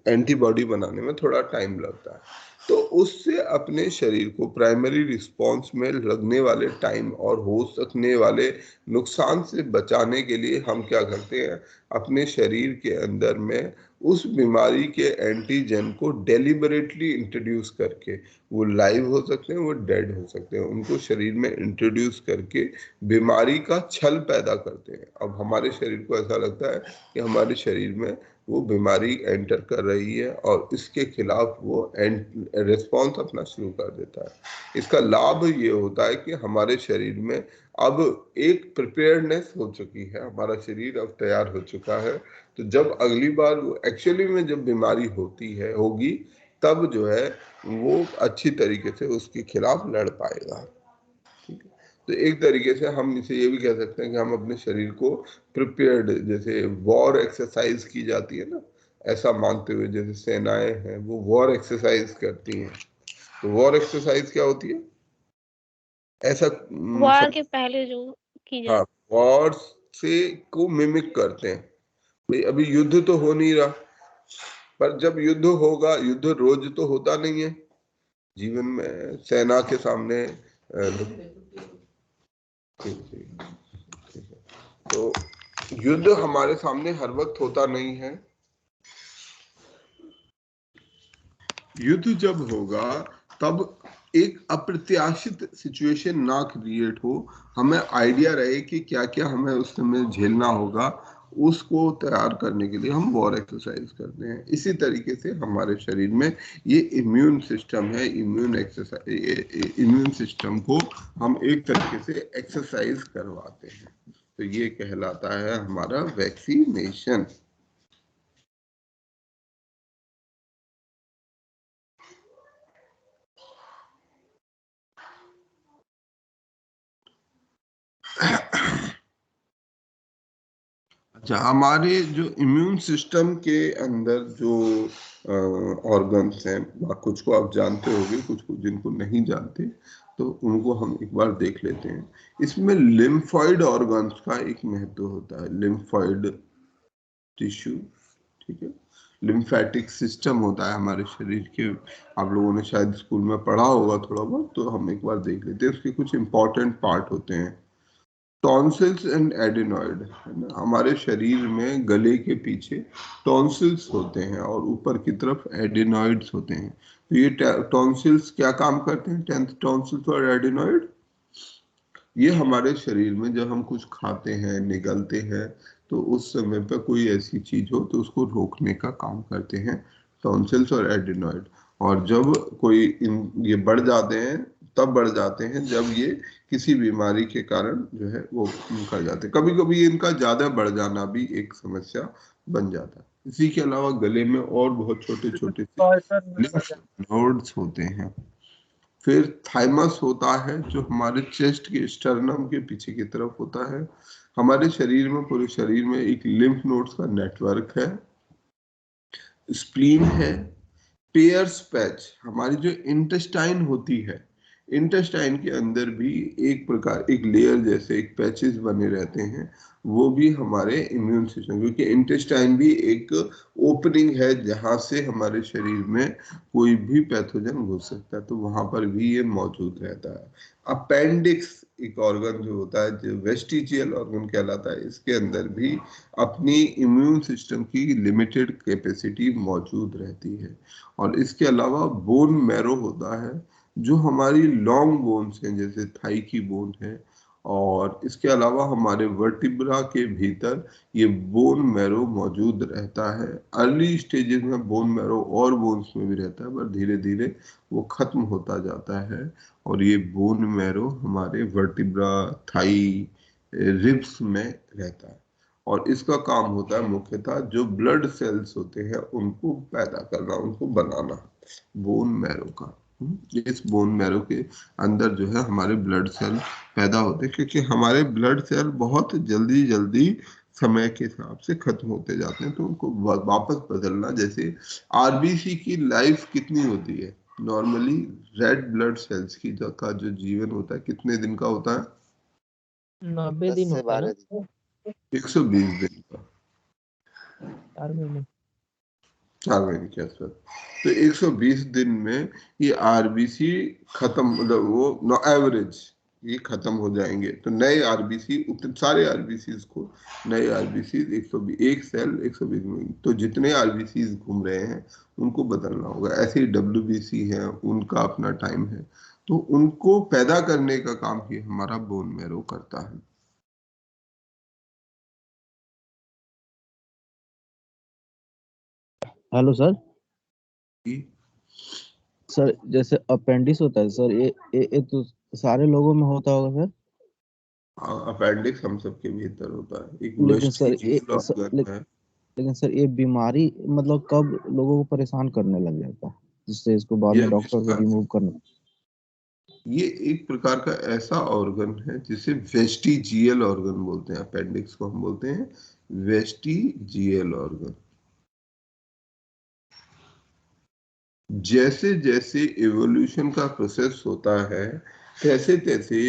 Speaker 1: एंटीबॉडी बनाने में थोड़ा टाइम लगता है। तो उससे अपने शरीर को प्राइमरी रिस्पॉन्स में लगने वाले टाइम और हो सकने वाले नुकसान से बचाने के लिए हम क्या करते हैं, अपने शरीर के अंदर में उस बीमारी के एंटीजन को डेलिबरेटली इंट्रोड्यूस करके, वो लाइव हो सकते हैं, वो डेड हो सकते हैं, उनको शरीर में इंट्रोड्यूस करके बीमारी का छल पैदा करते हैं। अब हमारे शरीर को ऐसा लगता है कि हमारे शरीर में वो बीमारी एंटर कर रही है और इसके खिलाफ वो रिस्पॉन्स अपना शुरू कर देता है। इसका लाभ ये होता है कि हमारे शरीर में अब एक प्रिपेयर्डनेस हो चुकी है, हमारा शरीर अब तैयार हो चुका है। तो जब अगली बार वो एक्चुअली में जब बीमारी होगी, तब जो है वो अच्छी तरीके से उसके खिलाफ लड़ पाएगा। ठीक है, तो एक तरीके से हम इसे ये भी कह सकते हैं कि हम अपने शरीर को प्रिपेयर्ड, जैसे वॉर एक्सरसाइज की जाती है ना, ऐसा मानते हुए, जैसे सेनाएं हैं वो वॉर एक्सरसाइज करती हैं। तो वॉर एक्सरसाइज क्या होती है? ऐसा
Speaker 4: वॉर के पहले जो की
Speaker 1: हाँ,
Speaker 4: जाती।
Speaker 1: वॉर से को मिमिक करते हैं। भाई अभी युद्ध तो हो नहीं रहा, पर जब युद्ध होगा, युद्ध रोज तो होता नहीं है जीवन में। सेना के सामने तो युद्ध हमारे सामने हर वक्त होता नहीं है। युद्ध जब होगा तब एक अप्रत्याशित सिचुएशन ना क्रिएट हो, हमें आइडिया रहे कि क्या क्या हमें उस समय झेलना होगा, उसको तैयार करने के लिए हम वॉर एक्सरसाइज करते हैं। इसी तरीके से हमारे शरीर में ये इम्यून सिस्टम है, इम्यून सिस्टम को हम एक तरीके से एक्सरसाइज करवाते हैं। तो ये कहलाता है हमारा वैक्सीनेशन। अच्छा, हमारे जो इम्यून सिस्टम के अंदर जो ऑर्गन्स हैं, कुछ को आप जानते होंगे, कुछ को जिनको नहीं जानते, तो उनको हम एक बार देख लेते हैं। इसमें लिम्फॉइड ऑर्गन्स का एक महत्व होता है, लिम्फॉइड टिश्यू। ठीक है, लिम्फेटिक सिस्टम होता है हमारे शरीर के। आप लोगों ने शायद स्कूल में पढ़ा होगा थोड़ा बहुत, तो हम एक बार देख लेते हैं। उसके कुछ इंपॉर्टेंट पार्ट होते हैं। टॉन्सिल्स एंड एडिनॉइड, है ना, हमारे शरीर में गले के पीछे टॉन्सिल्स होते हैं और ऊपर की तरफ एडिनॉइड्स होते हैं। तो ये टॉन्सिल्स क्या काम करते हैं? टॉन्सिल्स और एडिनॉइड, ये हमारे शरीर में जब हम कुछ खाते हैं, निगलते हैं, तो उस समय पर कोई ऐसी चीज हो तो उसको रोकने का काम करते हैं टॉन्सिल्स और एडिनॉइड। और जब कोई ये बढ़ जाते हैं, तब बढ़ जाते हैं जब ये किसी बीमारी के कारण जो है वो कर जाते हैं। कभी कभी इनका ज्यादा बढ़ जाना भी एक समस्या बन जाता है। इसी के अलावा गले में और बहुत छोटे छोटे नोड्स होते हैं। फिर थाइमस होता है जो हमारे चेस्ट के स्टर्नम के पीछे की तरफ होता है। हमारे शरीर में, पूरे शरीर में एक लिम्फ नोड्स का नेटवर्क है। स्प्लीन है। पेयर्स पैच, हमारी जो इंटेस्टाइन होती है, इंटेस्टाइन के अंदर भी एक लेयर जैसे एक पैचेस बने रहते हैं, वो भी हमारे इम्यून सिस्टम, क्योंकि इंटेस्टाइन भी एक ओपनिंग है जहां से हमारे शरीर में कोई भी पैथोजन घुस सकता है, तो वहां पर भी ये मौजूद रहता है। अपेंडिक्स एक ऑर्गन जो होता है, जो वेस्टिजियल ऑर्गन कहलाता है, इसके अंदर भी अपनी इम्यून सिस्टम की लिमिटेड कैपेसिटी मौजूद रहती है। और इसके अलावा बोन मैरो होता है, जो हमारी लॉन्ग बोन्स हैं, जैसे थाई की बोन है, और इसके अलावा हमारे वर्टिब्रा के भीतर ये बोन मैरो मौजूद रहता है। अर्ली स्टेजेस में बोन मैरो और बोन्स में भी रहता है, पर धीरे धीरे वो खत्म होता जाता है। और ये बोन मैरो हमारे वर्टिब्रा, थाई, रिब्स में रहता है, और इसका काम होता है मुख्यतः जो ब्लड सेल्स होते हैं उनको पैदा करना, उनको बनाना, बोन मैरो का। इस बोन मैरो के अंदर जो है हमारे ब्लड सेल पैदा होते हैं, क्योंकि हमारे ब्लड सेल बहुत जल्दी जल्दी समय के हिसाब से खत्म होते जाते हैं, तो उनको वापस बदलना, जैसे आरबीसी की लाइफ कितनी होती है नॉर्मली, रेड ब्लड सेल्स की का जो जीवन होता है कितने दिन का होता है?
Speaker 8: 90
Speaker 3: 10
Speaker 8: दिन
Speaker 3: से
Speaker 8: होता है
Speaker 3: 12
Speaker 8: ना,
Speaker 1: 120 दिन का,
Speaker 8: 4 महीने।
Speaker 1: 4 महीने के आसपास। तो 120 दिन में ये आरबीसी खत्म, मतलब वो एवरेज ये खत्म हो जाएंगे, तो नए आरबीसी, उतने सारे आरबीसी को, नए आरबीसी 101 सेल 120 में, तो जितने आरबीसी घूम रहे हैं उनको बदलना होगा। ऐसे ही डब्ल्यूबीसी है, उनका अपना टाइम है, तो उनको पैदा करने का काम ही हमारा बोन मैरो करता है।
Speaker 9: Hello sir.
Speaker 1: कि
Speaker 9: सर जैसे अपेंडिक्स होता है सर, ये तो सारे लोगों में होता होगा सर।
Speaker 1: अपेंडिक्स हम सबके भीतर होता है, एक
Speaker 9: लेकिन सर
Speaker 1: वेस्टिजियल ऑर्गन है।
Speaker 9: लेकिन सर ये बीमारी मतलब कब लोगों को परेशान करने लग जाता है, जिससे इसको बाद
Speaker 1: ये
Speaker 9: में डॉक्टर को रिमूव करना?
Speaker 1: ये एक प्रकार का ऐसा ऑर्गन है जिसे वेस्टिजियल ऑर्गन बोलते हैं। अपेंडिक्स को हम बोलते हैं वेस्टिजियल ऑर्गन। जैसे जैसे इवोल्यूशन का प्रोसेस होता है, तैसे तैसे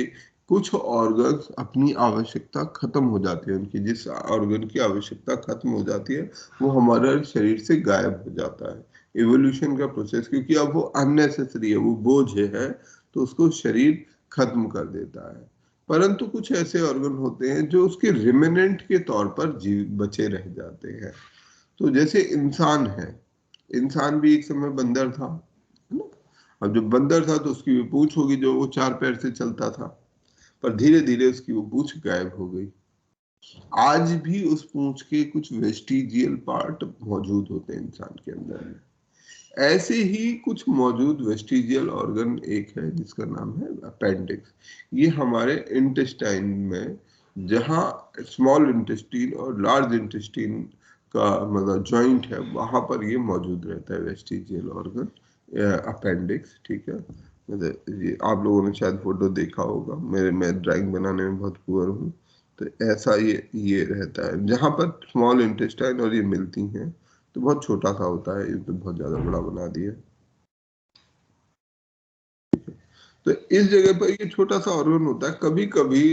Speaker 1: कुछ ऑर्गन्स अपनी आवश्यकता खत्म हो जाती है, उनकी जिस ऑर्गन की आवश्यकता खत्म हो जाती है वो हमारे शरीर से गायब हो जाता है। इवोल्यूशन का प्रोसेस, क्योंकि अब वो अननेसेसरी है, वो बोझ है, तो उसको शरीर खत्म कर देता है। परंतु कुछ ऐसे ऑर्गन होते हैं जो उसके रिमेनेंट के तौर पर जीव बचे रह जाते हैं। तो जैसे इंसान है, इंसान भी एक समय बंदर था, है ना? अब जब बंदर था तो उसकी वो पूंछ होगी, जो वो 4 पैर से चलता था, पर धीरे धीरे उसकी वो पूंछ गायब हो गई। आज भी उस पूंछ के कुछ वेस्टिजियल पार्ट मौजूद होते हैं इंसान के अंदर में। ऐसे ही कुछ मौजूद वेस्टिजियल ऑर्गन एक है जिसका नाम है अपेंडिक्स। ये हमारे इंटेस्टाइन में, जहाँ स्मॉल इंटेस्टीन और लार्ज इंटेस्टीन का मतलब जॉइंट है, वहां पर ये मौजूद रहता है वेस्टिजियल ऑर्गन, अपेंडिक्स। ठीक है, मतलब ये आप लोगों ने शायद फोटो देखा होगा, मैं ड्राइंग बनाने में बहुत पुअर हूँ, तो ऐसा ये रहता है जहाँ पर स्मॉल इंटेस्टाइन और ये मिलती हैं, तो बहुत छोटा सा होता है, ये तो बहुत ज्यादा बड़ा बना दिया। तो इस जगह पर ये छोटा सा ऑर्गन होता है, कभी कभी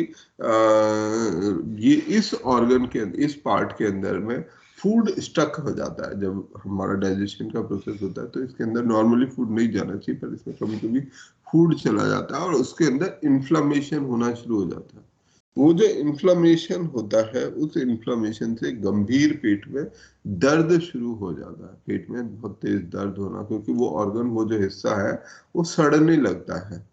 Speaker 1: ये इस ऑर्गन के, इस पार्ट के अंदर में फूड स्टक हो जाता है। जब हमारा डाइजेशन का प्रोसेस होता है तो इसके अंदर नॉर्मली फूड नहीं जाना चाहिए, पर इसमें कभी कभी फूड चला जाता है और उसके अंदर इन्फ्लामेशन होना शुरू हो जाता है। वो जो इन्फ्लामेशन होता है, उस इन्फ्लामेशन से गंभीर पेट में दर्द शुरू हो जाता है, पेट में बहुत तेज दर्द होना, क्योंकि वो ऑर्गन, वो जो हिस्सा है वो सड़ने लगता है,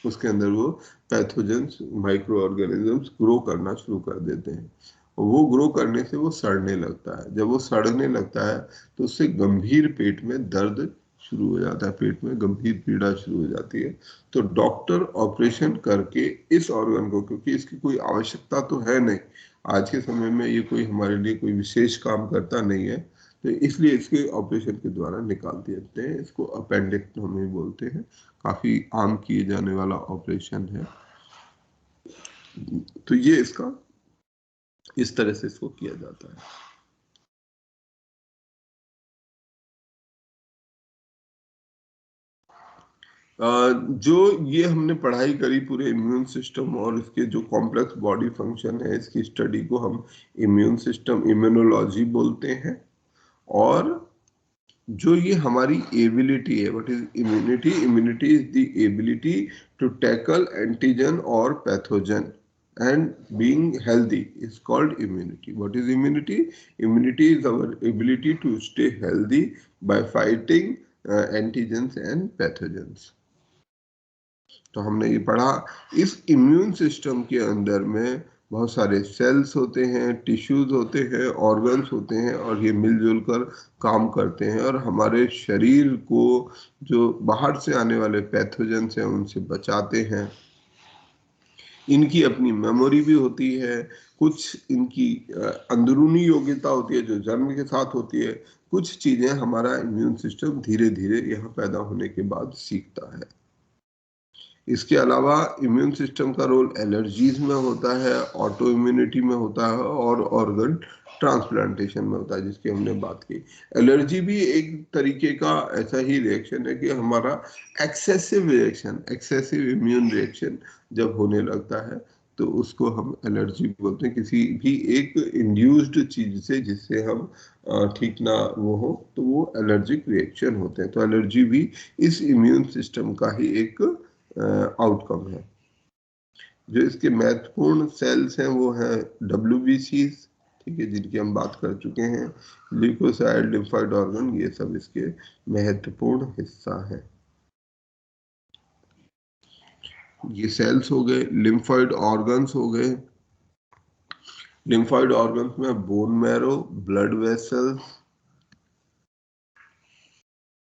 Speaker 1: उसके अंदर वो पैथोजेंस, माइक्रो ऑर्गेनिजम्स ग्रो करना शुरू कर देते हैं, और वो ग्रो करने से वो सड़ने लगता है। जब वो सड़ने लगता है तो उससे गंभीर पेट में दर्द शुरू हो जाता है, पेट में गंभीर पीड़ा शुरू हो जाती है। तो डॉक्टर ऑपरेशन करके इस ऑर्गन को, क्योंकि इसकी कोई आवश्यकता तो है नहीं, आज के समय में ये कोई हमारे लिए कोई विशेष काम करता नहीं है, तो इसलिए इसके ऑपरेशन के द्वारा निकाल देते हैं। इसको अपेंडेक्टोमी बोलते हैं, काफी आम किए जाने वाला ऑपरेशन है। तो ये इसका इस तरह से इसको किया जाता है। जो ये हमने पढ़ाई करी पूरे इम्यून सिस्टम और इसके जो कॉम्प्लेक्स बॉडी फंक्शन है, इसकी स्टडी को हम इम्यून सिस्टम इम्यूनोलॉजी बोलते हैं। और जो ये हमारी एबिलिटी है, what is immunity? Immunity is the ability to tackle antigen और pathogen and being healthy is called immunity. What is immunity? Immunity is our ability to stay healthy by fighting antigens and pathogens. तो हमने ये पढ़ा इस immune system के अंदर में बहुत सारे सेल्स होते हैं, टिश्यूज होते हैं, ऑर्गन्स होते हैं और ये मिलजुल कर काम करते हैं और हमारे शरीर को जो बाहर से आने वाले पैथोजेंस हैं उनसे बचाते हैं। इनकी अपनी मेमोरी भी होती है, कुछ इनकी अंदरूनी योग्यता होती है जो जन्म के साथ होती है, कुछ चीजें हमारा इम्यून सिस्टम धीरे धीरे यहाँ पैदा होने के बाद सीखता है। इसके अलावा इम्यून सिस्टम का रोल एलर्जीज में होता है, ऑटो इम्यूनिटी में होता है और ऑर्गन ट्रांसप्लांटेशन में होता है, जिसकी हमने बात की। एलर्जी भी एक तरीके का ऐसा ही रिएक्शन है कि हमारा excessive reaction, excessive immune reaction जब होने लगता है तो उसको हम एलर्जी बोलते हैं, किसी भी एक इंड्यूस्ड चीज से जिससे हम ठीक ना वो हो तो वो एलर्जिक रिएक्शन होते हैं। तो एलर्जी भी इस इम्यून सिस्टम का ही एक आउटकम है। जो इसके महत्वपूर्ण सेल्स हैं वो हैं WBCs, ठीक है, जिनकी हम बात कर चुके हैं। ल्यूकोसाइट, लिम्फोइड ऑर्गन, ये सब इसके महत्वपूर्ण हिस्सा है। ये सेल्स हो गए। लिम्फोइड ऑर्गन्स हो गए। लिम्फोइड ऑर्गन्स में bone marrow, blood vessels,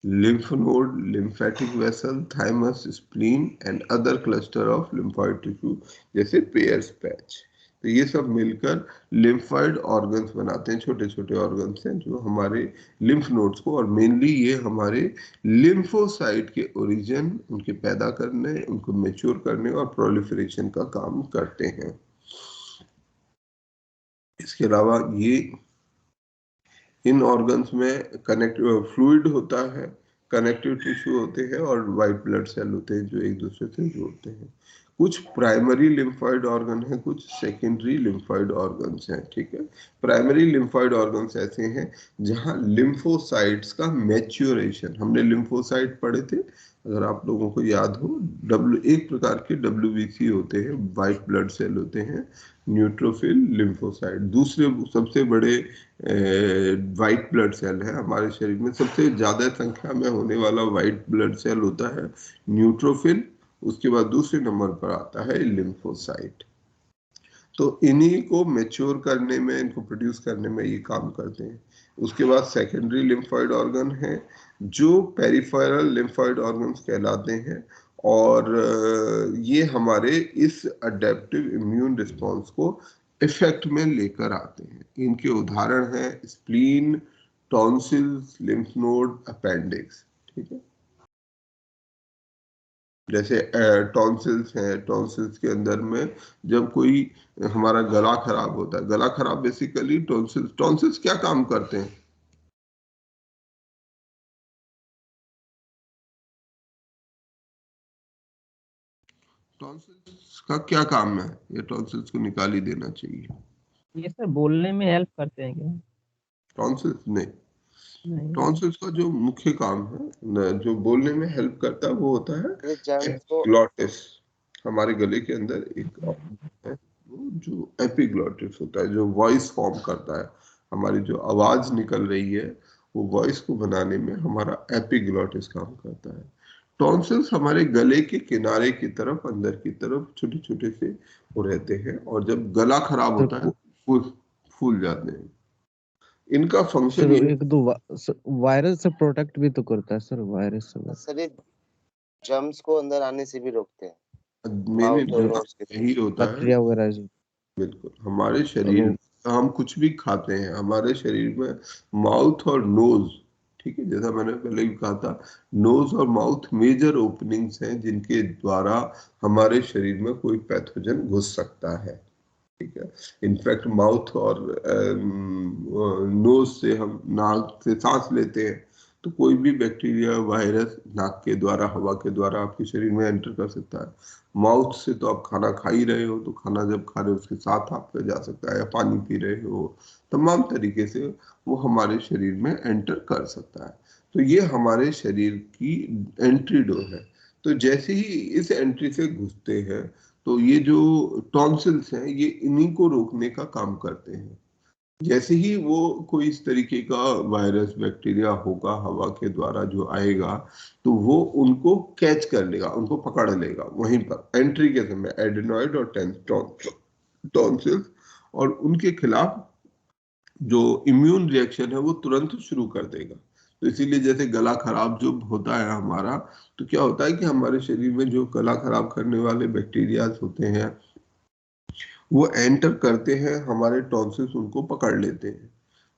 Speaker 1: lymph node, lymphatic vessel, thymus, spleen and other cluster of lymphoid tissue जैसे पेयर्स पैच। तो ये सब मिलकर लिम्फोइड ऑर्गन्स बनाते हैं, छोटे छोटे ऑर्गन्स हैं जो हमारे लिम्फ नोड्स को, और मेनली ये हमारे लिम्फोसाइट के ओरिजिन, उनके पैदा करने, उनको मैच्योर करने और प्रोलिफरेशन का काम करते हैं। इसके अलावा ये इन ऑर्गन्स में कनेक्टिव फ्लूइड होता है, कनेक्टिव टिश्यू होते हैं और वाइट ब्लड सेल होते हैं जो एक दूसरे से जोड़ते हैं। कुछ प्राइमरी लिम्फोइड ऑर्गन हैं, कुछ सेकेंडरी लिम्फोइड ऑर्गन्स हैं, ठीक है। प्राइमरी लिम्फोइड ऑर्गन्स ऐसे हैं जहां लिम्फोसाइट्स का मैच्योरेशन, हमने लिम्फोसाइट पढ़े थे अगर आप लोगों को याद हो, एक प्रकार के WBC होते हैं, वाइट ब्लड सेल होते हैं, न्यूट्रोफिल, लिम्फोसाइट। दूसरे सबसे बड़े वाइट ब्लड सेल है हमारे शरीर में, सबसे ज्यादा संख्या में होने वाला वाइट ब्लड सेल होता है न्यूट्रोफिल। उसके बाद दूसरे नंबर पर आता है लिम्फोसाइट। तो इन्हीं को मैच्योर करने में, इनको प्रोड्यूस करने में ये काम करते हैं। उसके बाद सेकेंडरी लिम्फोइड ऑर्गन है जो पेरिफेरल लिम्फोइड ऑर्गन्स कहलाते हैं, और ये हमारे इस अडेप्टिव इम्यून रिस्पॉन्स को इफेक्ट में लेकर आते हैं। इनके उदाहरण हैं spleen, tonsils, lymph node, appendix, ठीक है। जैसे टॉन्सिल्स हैं, टॉन्सिल्स के अंदर में जब कोई हमारा गला खराब होता है, गला खराब बेसिकली टॉन्सिल्स क्या काम करते हैं? टॉन्सिल्स का क्या काम है? ये टॉन्सिल्स को निकाल ही देना चाहिए।
Speaker 8: ये सर बोलने में हेल्प करते हैं क्या?
Speaker 1: टॉन्सिल्स नहीं, टॉन्सिल्स का जो मुख्य काम है जो बोलने में हेल्प करता है वो होता है एपिग्लॉटिस। हमारे गले के अंदर एक है वो जो एपिग्लॉटिस होता है, जो वॉइस फॉर्म करता है। हमारी जो आवाज निकल रही है वो वॉइस को बनाने में हमारा एपिग्लॉटिस काम करता है। टॉन्सिल्स हमारे गले के किनारे की तरफ, अंदर की तरफ छोटे छोटे से वो रहते हैं, और जब गला खराब होता है फूल जाते हैं। इनका फंक्शन
Speaker 9: एक दो वायरस से प्रोटेक्ट भी तो करता है सर, वायरस से।
Speaker 3: सर ये जर्म्स को अंदर आने से भी रोकते हैं,
Speaker 1: यही होता है
Speaker 9: बैक्टीरिया वगैरह।
Speaker 1: बिल्कुल। हमारे शरीर हम कुछ भी खाते हैं, हमारे शरीर में माउथ और नोज, ठीक है, जैसा मैंने पहले भी कहा था, नोज और माउथ मेजर ओपनिंग्स हैं जिनके द्वारा हमारे शरीर में कोई पैथोजन घुस सकता है, ठीक है। इनफैक्ट माउथ और नोज से हम नाक से सांस लेते हैं तो कोई भी बैक्टीरिया वायरस नाक के द्वारा हवा के द्वारा आपके शरीर में एंटर कर सकता है। माउथ से तो आप खाना खा ही रहे हो, तो खाना जब खा रहे हो उसके साथ आपका जा सकता है, या पानी पी रहे हो, तमाम तरीके से वो हमारे शरीर में एंटर कर सकता है। तो ये हमारे शरीर की एंट्री डोर है। तो जैसे ही इस एंट्री से घुसते हैं तो ये जो टॉन्सिल्स हैं ये इन्हीं को रोकने का काम करते हैं। जैसे ही वो कोई इस तरीके का वायरस बैक्टीरिया होगा हवा के द्वारा जो आएगा, तो वो उनको कैच कर लेगा, उनको पकड़ लेगा वहीं पर एंट्री के समय, एडेनॉइड और टॉन्सिल्स, और उनके खिलाफ जो इम्यून रिएक्शन है वो तुरंत शुरू कर देगा। तो इसीलिए जैसे गला खराब जो होता है हमारा, तो क्या होता है कि हमारे शरीर में जो गला खराब करने वाले बैक्टीरियाज होते हैं वो एंटर करते हैं, हमारे टॉन्सिल्स उनको पकड़ लेते हैं।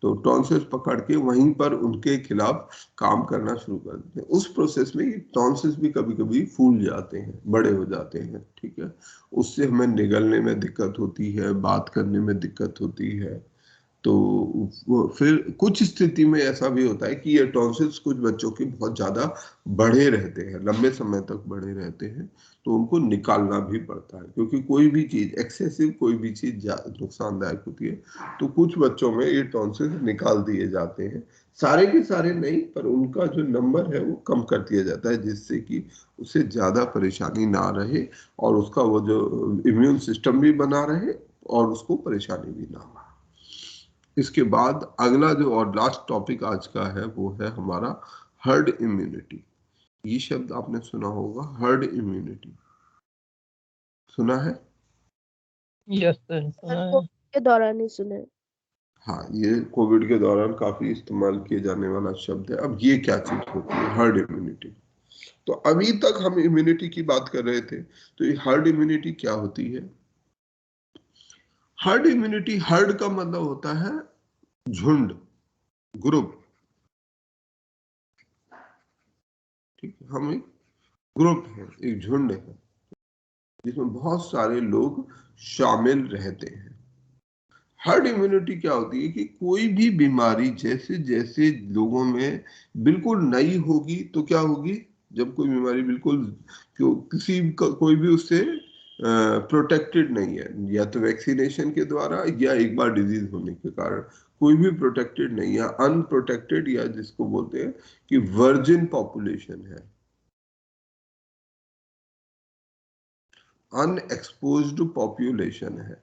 Speaker 1: तो टॉन्सिल्स पकड़ के वहीं पर उनके खिलाफ काम करना शुरू कर देते हैं। उस प्रोसेस में ये टॉन्सिल्स भी कभी कभी फूल जाते हैं, बड़े हो जाते हैं, ठीक है। उससे हमें निगलने में दिक्कत होती है, बात करने में दिक्कत होती है। तो फिर कुछ स्थिति में ऐसा भी होता है कि ये टॉन्सिल्स कुछ बच्चों के बहुत ज्यादा बढ़े रहते हैं, लंबे समय तक बढ़े रहते हैं, तो उनको निकालना भी पड़ता है, क्योंकि कोई भी चीज एक्सेसिव, कोई भी चीज नुकसानदायक होती है। तो कुछ बच्चों में ये टॉन्सिल्स निकाल दिए जाते हैं, सारे के सारे नहीं, पर उनका जो नंबर है वो कम कर दिया जाता है, जिससे कि उसे ज्यादा परेशानी ना रहे और उसका वो जो इम्यून सिस्टम भी बना रहे और उसको परेशानी भी ना हो। इसके बाद अगला जो और लास्ट टॉपिक आज का है वो है हमारा हर्ड इम्यूनिटी। ये शब्द आपने सुना होगा, हर्ड इम्यूनिटी, सुना है?
Speaker 8: यस सर,
Speaker 4: सर
Speaker 8: सुना है।
Speaker 4: कोविड के दौरान ही सुने।
Speaker 1: हाँ, ये कोविड के दौरान काफी इस्तेमाल किए जाने वाला शब्द है। अब ये क्या चीज होती है हर्ड इम्यूनिटी? तो अभी तक हम इम्यूनिटी की बात कर रहे थे, तो ये हर्ड इम्यूनिटी क्या होती है? हर्ड इम्यूनिटी, हर्ड का मतलब होता है झुंड, ग्रुप, ठीक है। हम एक ग्रुप है, एक झुंड है, जिसमें बहुत सारे लोग शामिल रहते हैं। हर्ड इम्यूनिटी क्या होती है कि कोई भी बीमारी जैसे जैसे लोगों में बिल्कुल नई होगी, तो क्या होगी, जब कोई बीमारी बिल्कुल कोई भी उससे प्रोटेक्टेड नहीं है, या तो वैक्सीनेशन के द्वारा या एक बार डिजीज होने के कारण, कोई भी प्रोटेक्टेड नहीं है, अनप्रोटेक्टेड, या जिसको बोलते हैं कि वर्जिन पॉपुलेशन है, अनएक्सपोज्ड पॉपुलेशन है।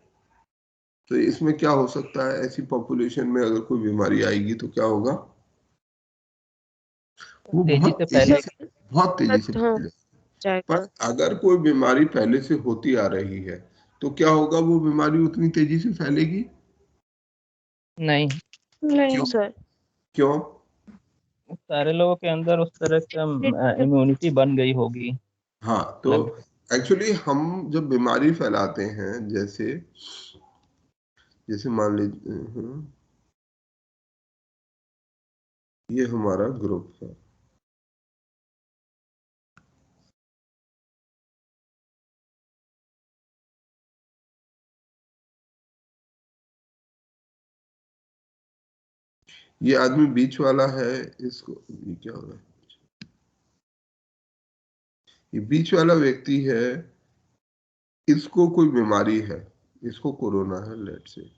Speaker 1: तो इसमें क्या हो सकता है, ऐसी पॉपुलेशन में अगर कोई बीमारी आएगी तो क्या होगा, वो
Speaker 8: तेजी से
Speaker 4: सर
Speaker 1: बहुत तेजी से
Speaker 4: हाँ
Speaker 1: फैले। पर
Speaker 4: जाएगा।
Speaker 1: अगर कोई बीमारी पहले से होती आ रही है तो क्या होगा, वो बीमारी उतनी तेजी से फैलेगी?
Speaker 8: नहीं,
Speaker 4: नहीं
Speaker 1: क्यों?
Speaker 4: सर।
Speaker 1: क्यों?
Speaker 8: सारे लोगों के अंदर उस तरह का इम्यूनिटी बन गई होगी
Speaker 1: हाँ, तो
Speaker 8: लग।
Speaker 1: एक्चुअली हम जब बीमारी फैलाते हैं, जैसे जैसे मान लीजिए, ये हमारा ग्रुप है, ये आदमी बीच वाला है, इसको, ये क्या हो रहा है, ये बीच वाला व्यक्ति है, इसको कोई बीमारी है, इसको कोरोना है, लेट से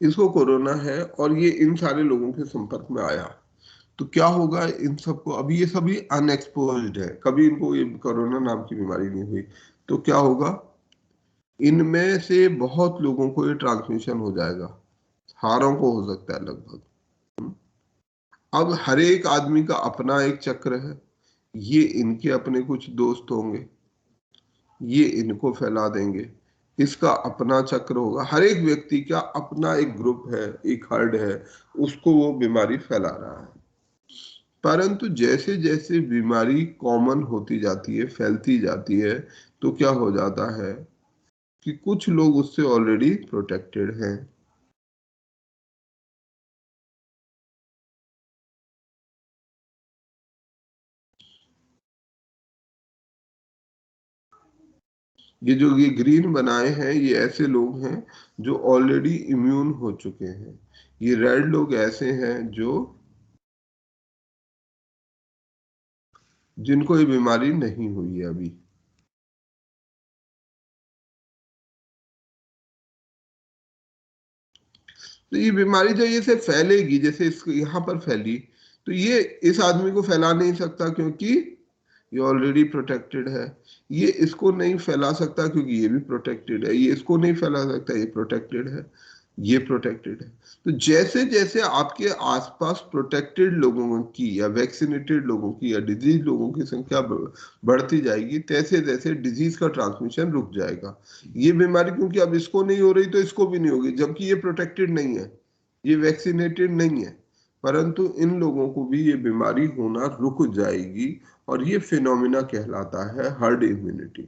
Speaker 1: इसको कोरोना है, और ये इन सारे लोगों के संपर्क में आया, तो क्या होगा इन सबको, अभी ये सभी अनएक्सपोज्ड है, कभी इनको ये कोरोना नाम की बीमारी नहीं हुई, तो क्या होगा, इनमें से बहुत लोगों को ये ट्रांसमिशन हो जाएगा, सारों को हो सकता है लगभग। अब हर एक आदमी का अपना एक चक्र है, ये इनके अपने कुछ दोस्त होंगे, ये इनको फैला देंगे, इसका अपना चक्र होगा, हर एक व्यक्ति का अपना एक ग्रुप है, एक हर्ड है, उसको वो बीमारी फैला रहा है। परंतु जैसे जैसे बीमारी कॉमन होती जाती है, फैलती जाती है, तो क्या हो जाता है कि कुछ लोग उससे ऑलरेडी प्रोटेक्टेड हैं, ये ग्रीन बनाए हैं ये ऐसे लोग हैं जो ऑलरेडी इम्यून हो चुके हैं। ये रेड लोग ऐसे हैं जो जिनको ये बीमारी नहीं हुई है अभी। तो ये बीमारी जो ये से फैलेगी, जैसे इस यहाँ पर फैली, तो ये इस आदमी को फैला नहीं सकता क्योंकि ये ऑलरेडी प्रोटेक्टेड है। ये इसको नहीं फैला सकता क्योंकि ये भी प्रोटेक्टेड है। ये इसको नहीं फैला सकता, ये प्रोटेक्टेड है, ये प्रोटेक्टेड है। तो जैसे जैसे आपके आसपास प्रोटेक्टेड लोगों की या वैक्सीनेटेड लोगों की या डिजीज लोगों की संख्या बढ़ती जाएगी, तैसे तैसे डिजीज का ट्रांसमिशन रुक जाएगा। ये बीमारी क्योंकि अब इसको नहीं हो रही तो इसको भी नहीं होगी, जबकि ये प्रोटेक्टेड नहीं है, ये वैक्सीनेटेड नहीं है, परंतु इन लोगों को भी ये बीमारी होना रुक जाएगी। और ये फिनोमिना कहलाता है हर्ड इम्यूनिटी।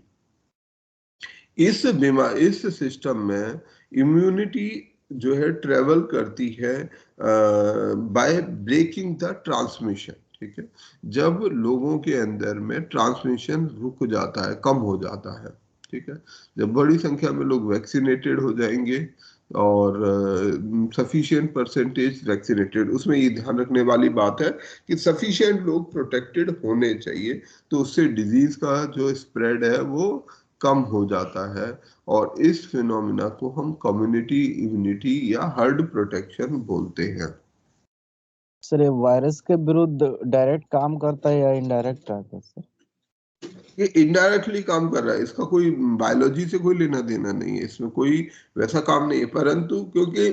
Speaker 1: इस सिस्टम में इम्यूनिटी जो है ट्रेवल करती है बाय ब्रेकिंग द ट्रांसमिशन। ठीक है, जब लोगों के अंदर में ट्रांसमिशन रुक जाता है, कम हो जाता है, ठीक है, जब बड़ी संख्या में लोग वैक्सीनेटेड हो जाएंगे और सफिशिएंट परसेंटेज वैक्सीनेटेड, उसमें ये ध्यान रखने वाली बात है कि सफिशिएंट लोग प्रोटेक्टेड होने चाहिए, तो उससे डिजीज का जो स्प्रेड है वो कम हो जाता है। और इस फिनोमिना को हम कम्युनिटी इम्यूनिटी या हर्ड प्रोटेक्शन बोलते हैं।
Speaker 9: सर ये वायरस के विरुद्ध डायरेक्ट काम करता है या इनडायरेक्ट करता है सर?
Speaker 1: ये इनडायरेक्टली काम कर रहा है, इसका कोई बायोलॉजी से कोई लेना देना नहीं है, इसमें कोई वैसा काम नहीं है। परंतु क्योंकि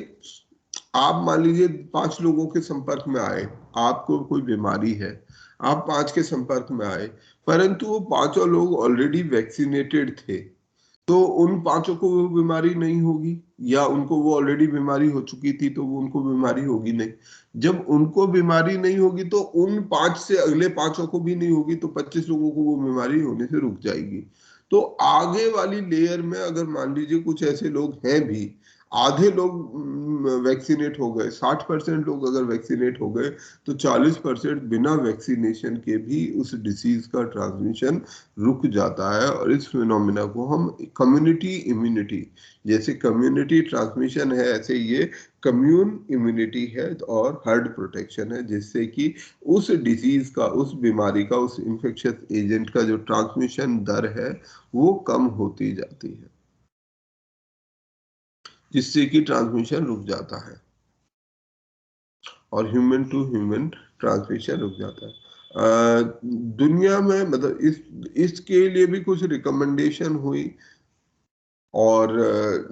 Speaker 1: आप मान लीजिए 5 लोगों के संपर्क में आए, आपको कोई बीमारी है, आप 5 के संपर्क में आए, परंतु वो 5 लोग ऑलरेडी वैक्सीनेटेड थे, तो उन 5 को वो बीमारी नहीं होगी, या उनको वो ऑलरेडी बीमारी हो चुकी थी तो वो उनको बीमारी होगी नहीं। जब उनको बीमारी नहीं होगी तो उन 5 से अगले 5 को भी नहीं होगी, तो 25 लोगों को वो बीमारी होने से रुक जाएगी। तो आगे वाली लेयर में अगर मान लीजिए कुछ ऐसे लोग हैं भी, आधे लोग वैक्सीनेट हो गए, 60% लोग अगर वैक्सीनेट हो गए, तो 40% बिना वैक्सीनेशन के भी उस डिसीज का ट्रांसमिशन रुक जाता है। और इस फिनोमिना को हम कम्युनिटी इम्यूनिटी, जैसे कम्युनिटी ट्रांसमिशन है ऐसे ये कम्यून इम्यूनिटी है और हर्ड प्रोटेक्शन है, जिससे कि उस डिसीज का, उस बीमारी का, उस इन्फेक्शियस एजेंट का जो ट्रांसमिशन दर है वो कम होती जाती है, जिससे कि ट्रांसमिशन रुक जाता है और ह्यूमन टू ह्यूमन ट्रांसमिशन रुक जाता है। दुनिया में मतलब इसके लिए भी कुछ रिकमेंडेशन हुई। और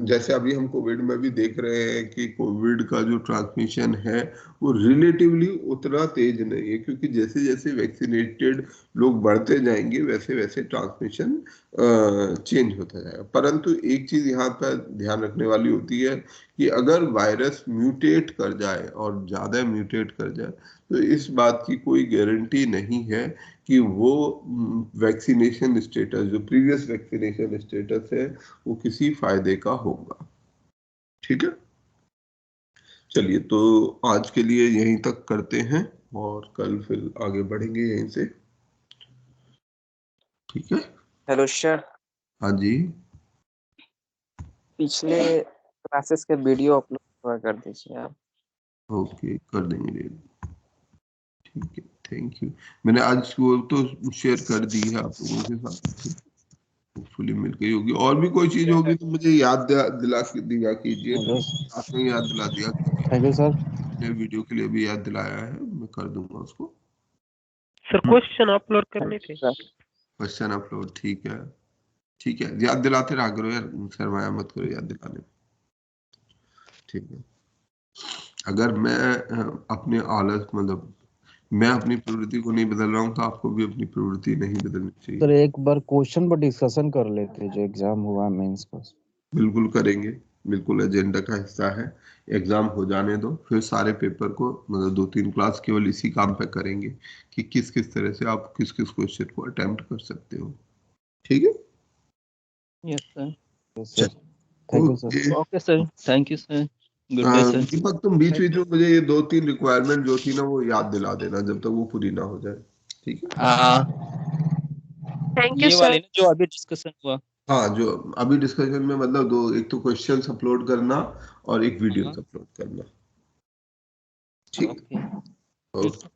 Speaker 1: जैसे अभी हम कोविड में भी देख रहे हैं कि कोविड का जो ट्रांसमिशन है वो रिलेटिवली उतना तेज नहीं है, क्योंकि जैसे जैसे वैक्सीनेटेड लोग बढ़ते जाएंगे वैसे वैसे ट्रांसमिशन चेंज होता जाएगा। परंतु एक चीज यहाँ पर ध्यान रखने वाली होती है कि अगर वायरस म्यूटेट कर जाए और ज्यादा म्यूटेट कर जाए, तो इस बात की कोई गारंटी नहीं है कि वो वैक्सीनेशन स्टेटस, जो प्रीवियस वैक्सीनेशन स्टेटस है, वो किसी फायदे का होगा। ठीक है, चलिए तो आज के लिए यहीं तक करते हैं और कल फिर आगे बढ़ेंगे यहीं से। ठीक है,
Speaker 10: हेलो सर,
Speaker 1: हाँ जी,
Speaker 10: पिछले क्लासेस के वीडियो अपलोड कर दीजिए आप।
Speaker 1: ओके, कर देंगे। ठीक है, थैंक यू। मैंने आज वो तो शेयर कर दी है आप लोगों के साथ, होपफुली मिल गई होगी। और भी कोई चीज होगी तो मुझे याद दिला दिया कीजिए। आपने याद दिला दिया,
Speaker 9: थैंक यू सर।
Speaker 1: मैंने वीडियो के लिए भी याद दिलाया है, मैं कर दूंगा उसको।
Speaker 5: सर क्वेश्चन अपलोड करने थे।
Speaker 1: क्वेश्चन अपलोड, ठीक है, ठीक है, याद दिलाते रहा करो यार, शर्माया मत करो याद दिलाने। ठीक है, अगर मैं अपने आलस मतलब मैं अपनी प्रवृत्ति को नहीं बदल रहा हूँ तो आपको भी अपनी प्रवृत्ति नहीं बदलनी चाहिए।
Speaker 9: सर एक बार क्वेश्चन पर डिस्कशन कर लेते जो एग्जाम हुआ मेंस का।
Speaker 1: बिल्कुल करेंगे, बिल्कुल एजेंडा का हिस्सा है। एग्जाम हो जाने दो, फिर सारे पेपर को मतलब 2-3 क्लास केवल इसी काम पे करेंगे कि किस किस तरह से आप किस किस क्वेश्चन को अटेम्प्ट कर सकते हो। ठीक है,
Speaker 8: yes sir.
Speaker 9: Thank you sir.
Speaker 8: Okay sir, thank you sir, good day sir.
Speaker 1: Deepak तुम बीच बीच में मुझे ये 2-3 रिक्वायरमेंट जो थी ना वो याद दिला देना जब तक वो पूरी ना हो जाए। ठीक है,
Speaker 4: थैंक यू
Speaker 8: ये वाले
Speaker 4: सर।
Speaker 8: ना जो अभी डिस्कशन हुआ।
Speaker 1: हाँ, जो अभी डिस्कशन में मतलब दो, एक तो क्वेश्चंस अपलोड करना और एक वीडियो
Speaker 8: हाँ
Speaker 1: अपलोड करना। ठीक,
Speaker 8: ओके
Speaker 1: ओके।